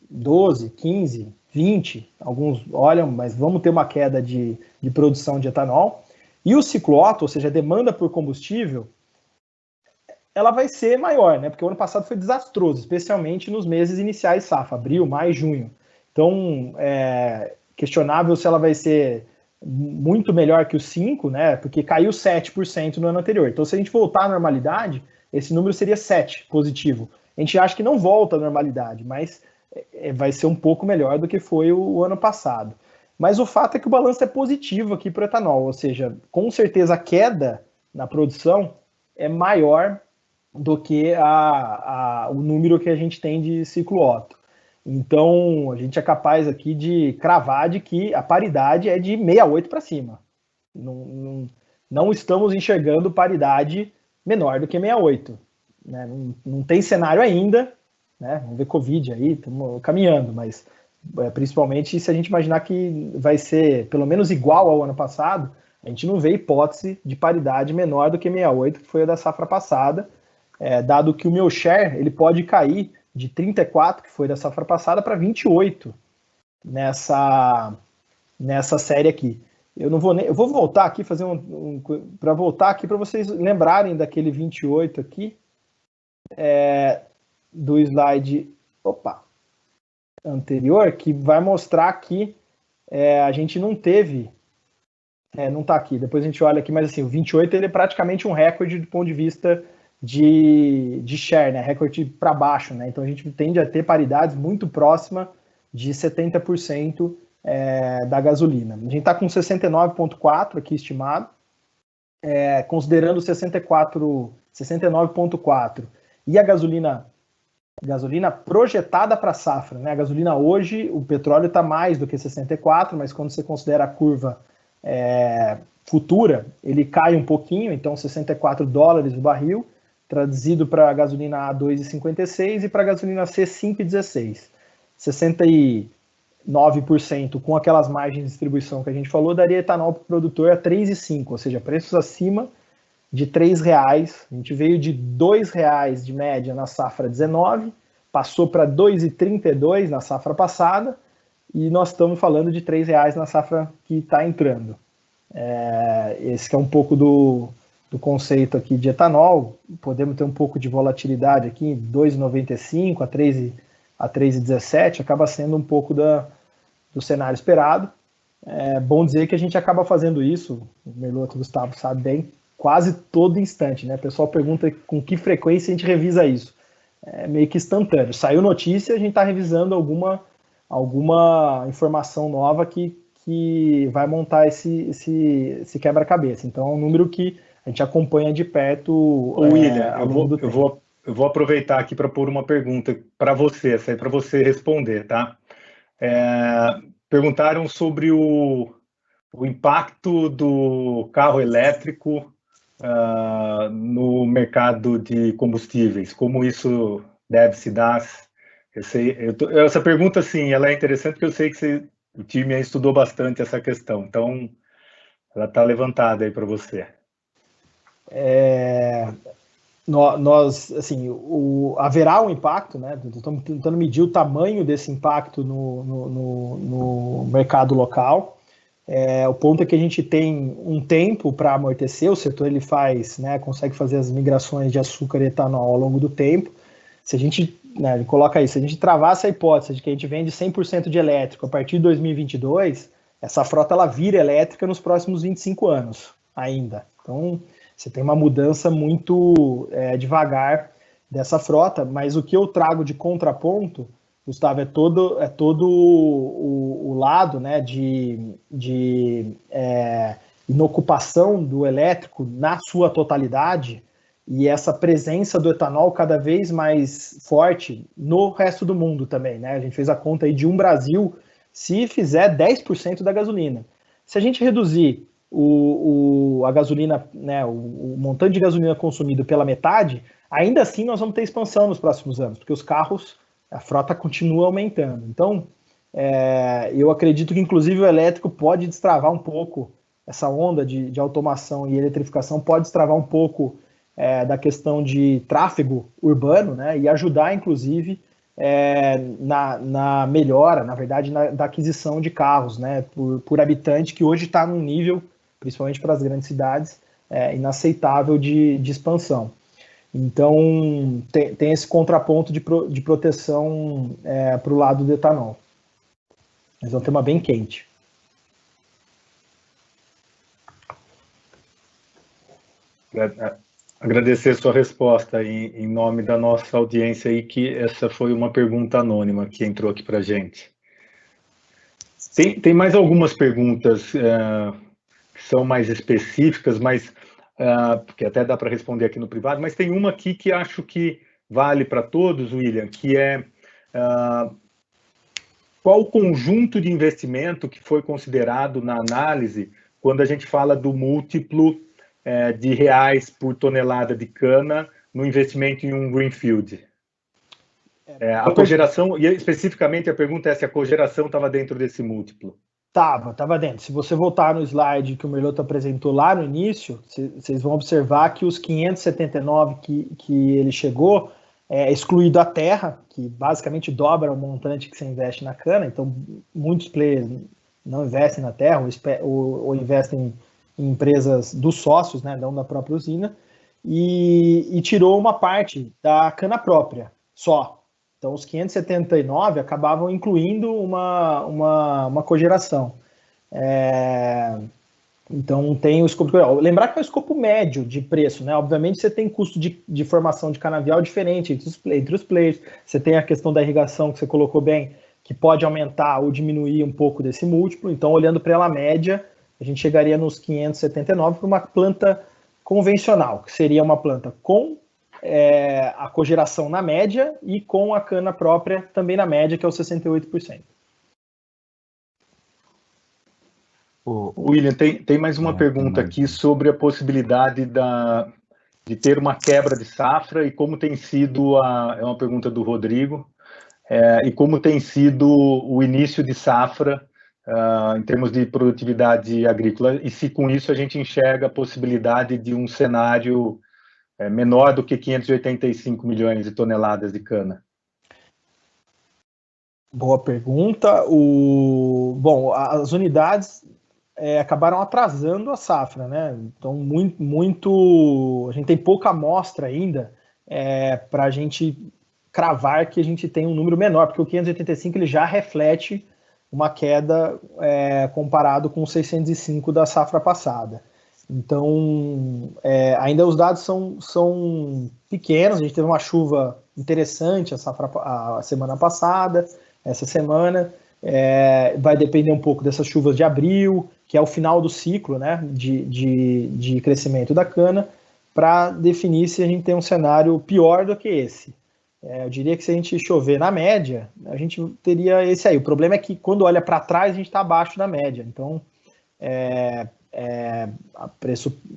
12, 15, 20, alguns olham, mas vamos ter uma queda de produção de etanol. E o ciclo Otto, ou seja, a demanda por combustível, ela vai ser maior, né? Porque o ano passado foi desastroso, especialmente nos meses iniciais safra, abril, maio, junho. Então, questionável se ela vai ser muito melhor que o 5, né? Porque caiu 7% no ano anterior. Então, se a gente voltar à normalidade, esse número seria 7 positivo. A gente acha que não volta à normalidade, mas vai ser um pouco melhor do que foi o ano passado. Mas o fato é que o balanço é positivo aqui para o etanol, ou seja, com certeza a queda na produção é maior do que o número que a gente tem de ciclo Otto. Então, a gente é capaz aqui de cravar de que a paridade é de 68 para cima. Não estamos enxergando paridade menor do que 68. Né? Não tem cenário ainda, né? Vamos ver Covid aí, estamos caminhando, mas principalmente se a gente imaginar que vai ser pelo menos igual ao ano passado, a gente não vê hipótese de paridade menor do que 68, que foi a da safra passada, dado que o meu share ele pode cair de 34, que foi da safra passada, para 28 nessa série aqui. Eu vou voltar aqui, fazer para voltar aqui para vocês lembrarem daquele 28 aqui, do slide anterior, que vai mostrar que a gente não teve, não está aqui, depois a gente olha aqui, mas assim, o 28 ele é praticamente um recorde do ponto de vista de share, né? Recorde para baixo, né? Então a gente tende a ter paridades muito próxima de 70% da gasolina. A gente está com 69,4 aqui estimado, considerando 69,4 e a gasolina projetada para a safra, né? A gasolina hoje, o petróleo está mais do que 64, mas quando você considera a curva futura, ele cai um pouquinho, então $64 o barril, traduzido para a gasolina A 2,56 e para a gasolina C 5,16. 69% com aquelas margens de distribuição que a gente falou, daria etanol para o produtor a 3,5, ou seja, preços acima de R$3. A gente veio de R$2 de média na safra 19, passou para R$2,32 na safra passada, e nós estamos falando de R$3 na safra que está entrando. Esse que é um pouco do conceito aqui de etanol. Podemos ter um pouco de volatilidade aqui, 2,95 a 3,17, acaba sendo um pouco do cenário esperado. É bom dizer que a gente acaba fazendo isso, o Merlotto e o Gustavo sabem bem, quase todo instante, né? O pessoal pergunta com que frequência a gente revisa isso. É meio que instantâneo. Saiu notícia, a gente está revisando alguma informação nova que vai montar esse quebra-cabeça. Então é um número que a gente acompanha de perto. William, eu vou aproveitar aqui para pôr uma pergunta para você, essa aí para você responder, tá? Perguntaram sobre o impacto do carro elétrico no mercado de combustíveis, como isso deve se dar. Essa pergunta, sim, ela é interessante porque eu sei que o time estudou bastante essa questão, então ela está levantada aí para você. Nós, assim, haverá um impacto, né? Estamos tentando medir o tamanho desse impacto no mercado local. O ponto é que a gente tem um tempo para amortecer, o setor ele faz, né, consegue fazer as migrações de açúcar e etanol ao longo do tempo. Se a gente, né, coloca isso, se a gente travasse a hipótese de que a gente vende 100% de elétrico a partir de 2022, essa frota ela vira elétrica nos próximos 25 anos ainda. Então, você tem uma mudança muito devagar dessa frota, mas o que eu trago de contraponto, Gustavo, é todo o lado, né, de inocupação do elétrico na sua totalidade e essa presença do etanol cada vez mais forte no resto do mundo também, né? A gente fez a conta aí de um Brasil, se fizer 10% da gasolina. Se a gente reduzir a gasolina, né, o montante de gasolina consumido pela metade, ainda assim nós vamos ter expansão nos próximos anos, porque os carros, a frota continua aumentando. Então, eu acredito que inclusive o elétrico pode destravar um pouco essa onda de automação e eletrificação, pode destravar um pouco da questão de tráfego urbano, né, e ajudar inclusive na melhora, na verdade, da aquisição de carros, né, por habitante, que hoje está num nível, principalmente para as grandes cidades, inaceitável de expansão. Então, tem esse contraponto de proteção para o lado do etanol. Mas é um tema bem quente. Agradecer sua resposta em nome da nossa audiência aí, que essa foi uma pergunta anônima que entrou aqui para a gente. Tem mais algumas perguntas que são mais específicas, mas porque até dá para responder aqui no privado, mas tem uma aqui que acho que vale para todos, William, que é qual o conjunto de investimento que foi considerado na análise quando a gente fala do múltiplo de reais por tonelada de cana no investimento em um greenfield? A cogeração, e especificamente a pergunta é se a cogeração estava dentro desse múltiplo. Estava dentro. Se você voltar no slide que o Merlotto apresentou lá no início, vocês vão observar que os 579 que ele chegou, excluído a terra, que basicamente dobra o montante que você investe na cana, então muitos players não investem na terra ou investem em empresas dos sócios, né, não da própria usina, e tirou uma parte da cana própria, só. Então, os 579 acabavam incluindo uma cogeração. Então, tem o escopo... Lembrar que é o escopo médio de preço, né? Obviamente, você tem custo de formação de canavial diferente entre os players. Você tem a questão da irrigação, que você colocou bem, que pode aumentar ou diminuir um pouco desse múltiplo. Então, olhando para ela média, a gente chegaria nos 579 para uma planta convencional, que seria uma planta com a cogeração na média e com a cana própria também na média, que é os 68%. William, tem mais uma pergunta aqui sobre a possibilidade de ter uma quebra de safra e como tem sido, é uma pergunta do Rodrigo, e como tem sido o início de safra em termos de produtividade agrícola, e se com isso a gente enxerga a possibilidade de um cenário menor do que 585 milhões de toneladas de cana. Boa pergunta. Bom, as unidades acabaram atrasando a safra, né? Então, a gente tem pouca amostra ainda para a gente cravar que a gente tem um número menor, porque o 585 ele já reflete uma queda comparado com o 605 da safra passada. Então, ainda os dados são pequenos. A gente teve uma chuva interessante a semana passada, essa semana. Vai depender um pouco dessas chuvas de abril, que é o final do ciclo, né, de crescimento da cana, para definir se a gente tem um cenário pior do que esse. Eu diria que se a gente chover na média, a gente teria esse aí. O problema é que quando olha para trás, a gente está abaixo da média. Então,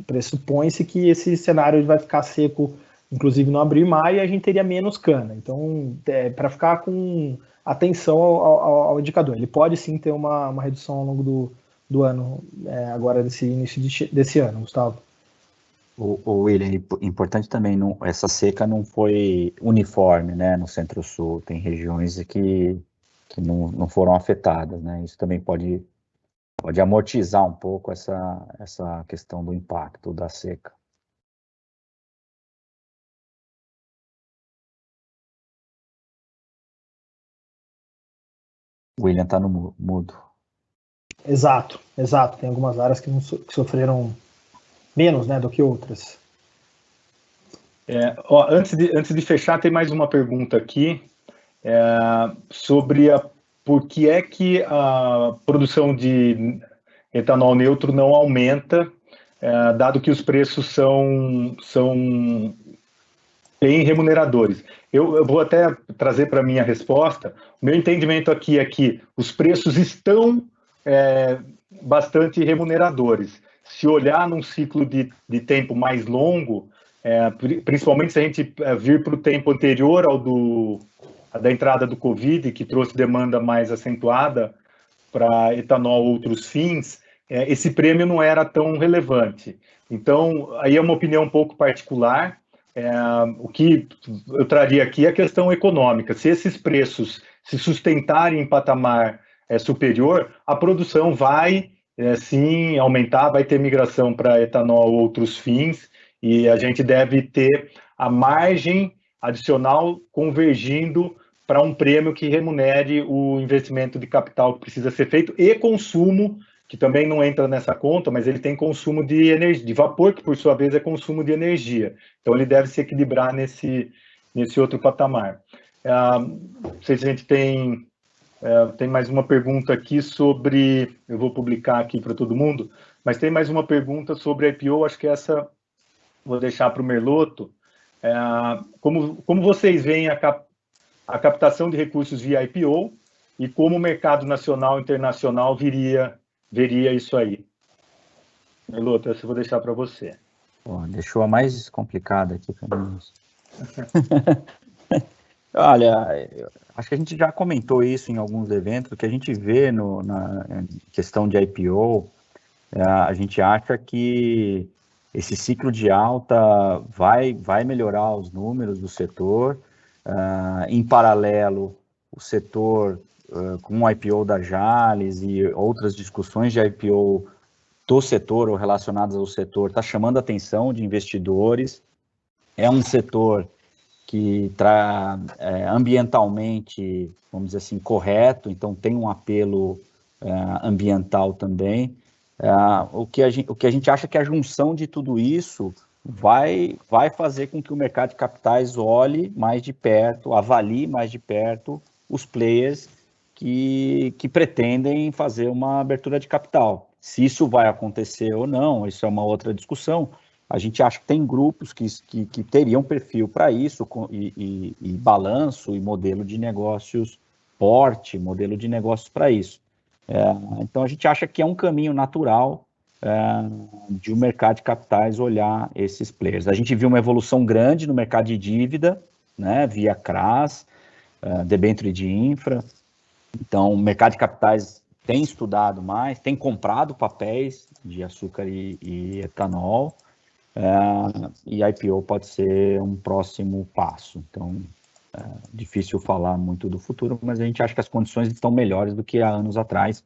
pressupõe-se que esse cenário vai ficar seco, inclusive no abril e maio, e a gente teria menos cana. Então, para ficar com atenção ao indicador, ele pode sim ter uma redução ao longo do ano, agora desse início desse ano, Gustavo. O William, importante também, essa seca não foi uniforme, né, no Centro-Sul, tem regiões que não foram afetadas, né, isso também pode amortizar um pouco essa questão do impacto da seca. O William está no mudo. Exato. Tem algumas áreas que sofreram menos, né, do que outras. Antes de fechar, tem mais uma pergunta aqui sobre por que é que a produção de etanol neutro não aumenta, dado que os preços são bem remuneradores. Eu vou até trazer para a minha resposta. O meu entendimento aqui é que os preços estão bastante remuneradores. Se olhar num ciclo de tempo mais longo, principalmente se a gente vir para o tempo anterior da entrada do Covid, que trouxe demanda mais acentuada para etanol ou outros fins, esse prêmio não era tão relevante. Então, aí é uma opinião um pouco particular. O que eu traria aqui é a questão econômica. Se esses preços se sustentarem em patamar superior, a produção vai sim aumentar, vai ter migração para etanol ou outros fins, e a gente deve ter a margem adicional convergindo para um prêmio que remunere o investimento de capital que precisa ser feito e consumo, que também não entra nessa conta, mas ele tem consumo de energia, de vapor, que por sua vez é consumo de energia. Então ele deve se equilibrar nesse outro patamar. Não sei se a gente tem mais uma pergunta aqui sobre, eu vou publicar aqui para todo mundo, mas tem mais uma pergunta sobre a IPO, acho que essa vou deixar para o Merlotto. Como vocês veem a captação de recursos via IPO e como o mercado nacional e internacional veria isso aí? Merlotto, essa eu vou deixar para você. Deixou a mais complicada aqui para mim. Olha, acho que a gente já comentou isso em alguns eventos, o que a gente vê na questão de IPO, a gente acha que esse ciclo de alta vai melhorar os números do setor. Em paralelo, o setor, com o IPO da Jalles e outras discussões de IPO do setor ou relacionadas ao setor, está chamando a atenção de investidores. É um setor que está ambientalmente, vamos dizer assim, correto, então tem um apelo ambiental também. O que a gente acha que a junção de tudo isso vai fazer com que o mercado de capitais olhe mais de perto, avalie mais de perto os players que pretendem fazer uma abertura de capital. Se isso vai acontecer ou não, isso é uma outra discussão. A gente acha que tem grupos que teriam perfil para isso, e balanço e modelo de negócios, modelo de negócios para isso. Então, a gente acha que é um caminho natural de o mercado de capitais olhar esses players. A gente viu uma evolução grande no mercado de dívida, né, via CRAS, debênture de infra. Então, o mercado de capitais tem estudado mais, tem comprado papéis de açúcar e etanol, e a IPO pode ser um próximo passo. Então, difícil falar muito do futuro, mas a gente acha que as condições estão melhores do que há anos atrás,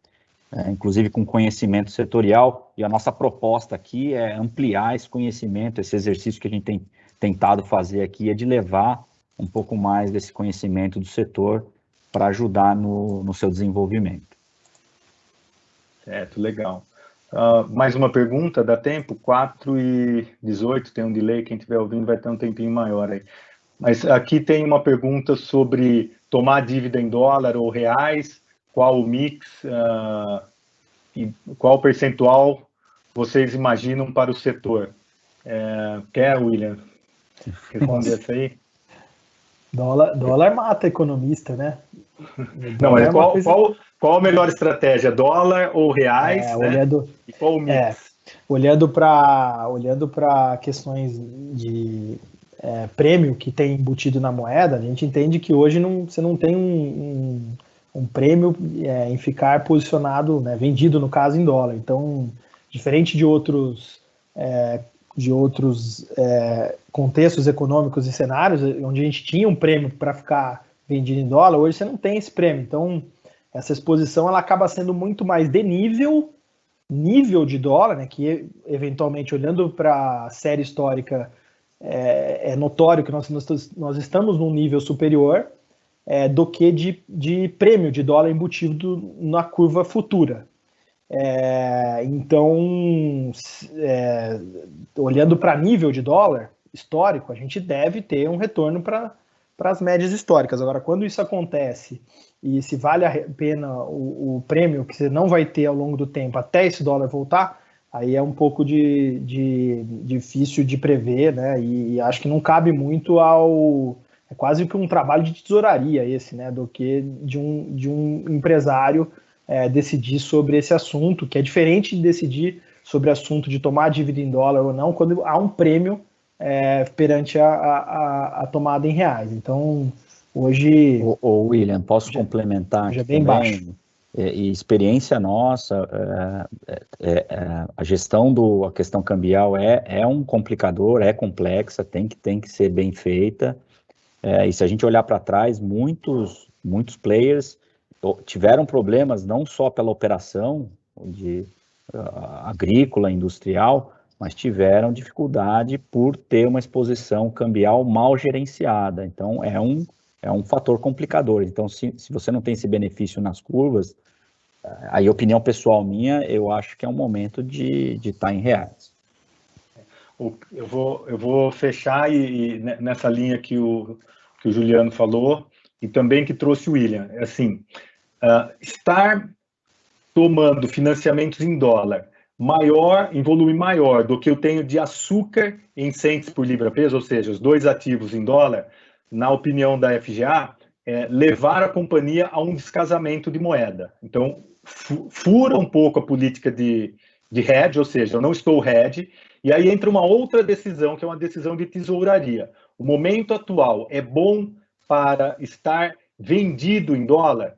inclusive com conhecimento setorial, e a nossa proposta aqui é ampliar esse conhecimento, esse exercício que a gente tem tentado fazer aqui, é de levar um pouco mais desse conhecimento do setor para ajudar no seu desenvolvimento. Certo, legal. Mais uma pergunta, dá tempo? 4h18, tem um delay, quem estiver ouvindo vai ter um tempinho maior aí. Mas aqui tem uma pergunta sobre tomar dívida em dólar ou reais, qual o mix e qual percentual vocês imaginam para o setor? Quer, William, responder essa aí? Dólar mata economista, né? Não, mas qual a melhor estratégia? Dólar ou reais? Né? E qual o mix? Olhando para questões de prêmio que tem embutido na moeda, a gente entende que hoje você não tem um prêmio em ficar posicionado, né, vendido no caso em dólar. Então, diferente de outros contextos econômicos e cenários, onde a gente tinha um prêmio para ficar vendido em dólar, hoje você não tem esse prêmio. Então, essa exposição ela acaba sendo muito mais de nível de dólar, né, que eventualmente, olhando para a série histórica, é notório que nós estamos num nível superior do que de prêmio de dólar embutido na curva futura. Então, olhando para nível de dólar histórico, a gente deve ter um retorno para as médias históricas. Agora, quando isso acontece e se vale a pena o prêmio que você não vai ter ao longo do tempo até esse dólar voltar, aí é um pouco difícil de prever, né? E acho que não cabe muito é quase que um trabalho de tesouraria esse, né? Do que de um empresário decidir sobre esse assunto, que é diferente de decidir sobre o assunto de tomar dívida em dólar ou não, quando há um prêmio perante a tomada em reais. Então, hoje... William, posso complementar já bem também? Baixo. E experiência nossa, a gestão a questão cambial é um complicador, é complexa, tem que ser bem feita. E se a gente olhar para trás, muitos players tiveram problemas não só pela operação agrícola, industrial, mas tiveram dificuldade por ter uma exposição cambial mal gerenciada. Então, é um fator complicador. Então, se você não tem esse benefício nas curvas, aí, opinião pessoal minha, eu acho que é um momento de estar em reais. Eu vou fechar nessa linha que o Juliano falou, e também que trouxe o William. Assim, estar tomando financiamentos em dólar em volume maior do que eu tenho de açúcar em centes por libra-peso, ou seja, os dois ativos em dólar, na opinião da FGA, levar a companhia a um descasamento de moeda. Então, fura um pouco a política de hedge, ou seja, eu não estou hedge, e aí entra uma outra decisão, que é uma decisão de tesouraria. O momento atual é bom para estar vendido em dólar?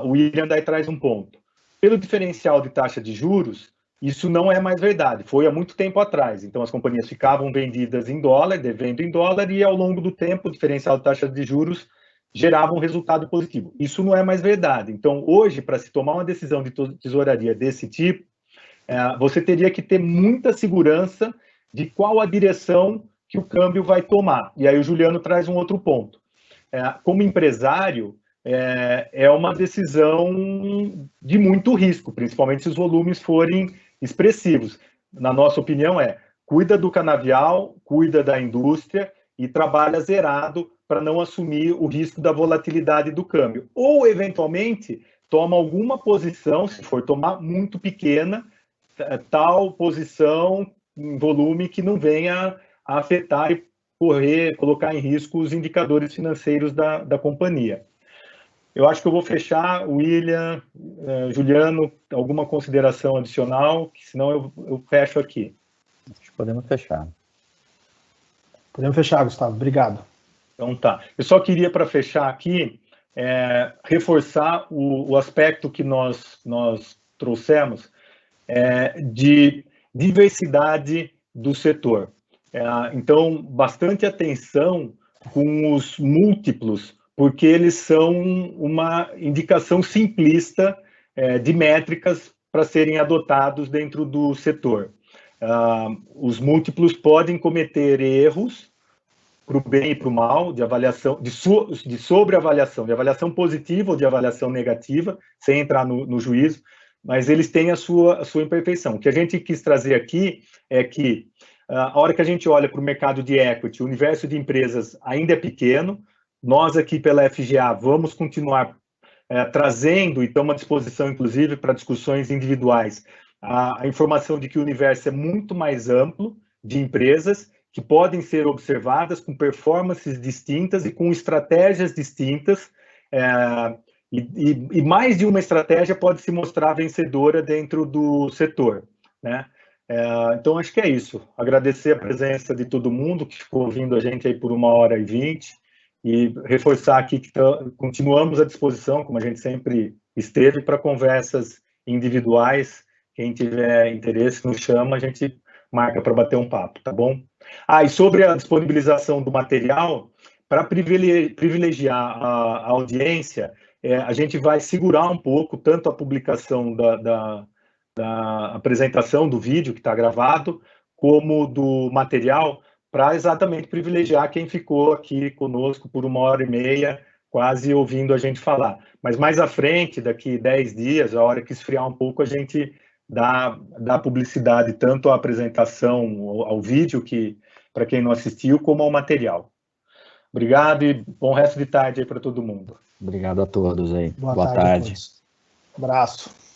O William daí traz um ponto. Pelo diferencial de taxa de juros, isso não é mais verdade. Foi há muito tempo atrás. Então, as companhias ficavam vendidas em dólar, devendo em dólar, e ao longo do tempo, o diferencial de taxa de juros gerava um resultado positivo. Isso não é mais verdade. Então, hoje, para se tomar uma decisão de tesouraria desse tipo, você teria que ter muita segurança de qual a direção que o câmbio vai tomar. E aí o Juliano traz um outro ponto. Como empresário, é uma decisão de muito risco, principalmente se os volumes forem expressivos. Na nossa opinião, cuida do canavial, cuida da indústria e trabalha zerado para não assumir o risco da volatilidade do câmbio. Ou, eventualmente, toma alguma posição, se for tomar, muito pequena, tal posição em volume que não venha a afetar e colocar em risco os indicadores financeiros da companhia. Eu acho que eu vou fechar. William, Juliano, alguma consideração adicional? Senão eu fecho aqui. Acho que podemos fechar. Podemos fechar, Gustavo. Obrigado. Então tá. Eu só queria, para fechar aqui, reforçar o aspecto que nós trouxemos de diversidade do setor. Então, bastante atenção com os múltiplos, porque eles são uma indicação simplista de métricas para serem adotados dentro do setor. Os múltiplos podem cometer erros para o bem e para o mal, de avaliação, de sobreavaliação, de avaliação positiva ou de avaliação negativa, sem entrar no juízo, mas eles têm a sua imperfeição. O que a gente quis trazer aqui é que, a hora que a gente olha para o mercado de equity, o universo de empresas ainda é pequeno. Nós aqui pela FGA vamos continuar trazendo, e estamos à disposição, inclusive, para discussões individuais, a informação de que o universo é muito mais amplo de empresas que podem ser observadas com performances distintas e com estratégias distintas, e mais de uma estratégia pode se mostrar vencedora dentro do setor, né? Então, acho que é isso. Agradecer a presença de todo mundo que ficou ouvindo a gente aí por 1h20 e reforçar aqui que continuamos à disposição, como a gente sempre esteve, para conversas individuais. Quem tiver interesse, nos chama, a gente marca para bater um papo, tá bom? E sobre a disponibilização do material, para privilegiar a audiência, a gente vai segurar um pouco tanto a publicação da apresentação do vídeo que está gravado, como do material, para exatamente privilegiar quem ficou aqui conosco por 1h30, quase ouvindo a gente falar. Mas mais à frente, daqui 10 dias, a hora que esfriar um pouco, a gente dá publicidade tanto à apresentação, ao vídeo, que para quem não assistiu, como ao material. Obrigado e bom resto de tarde aí para todo mundo. Obrigado a todos aí. Boa tarde. Abraço.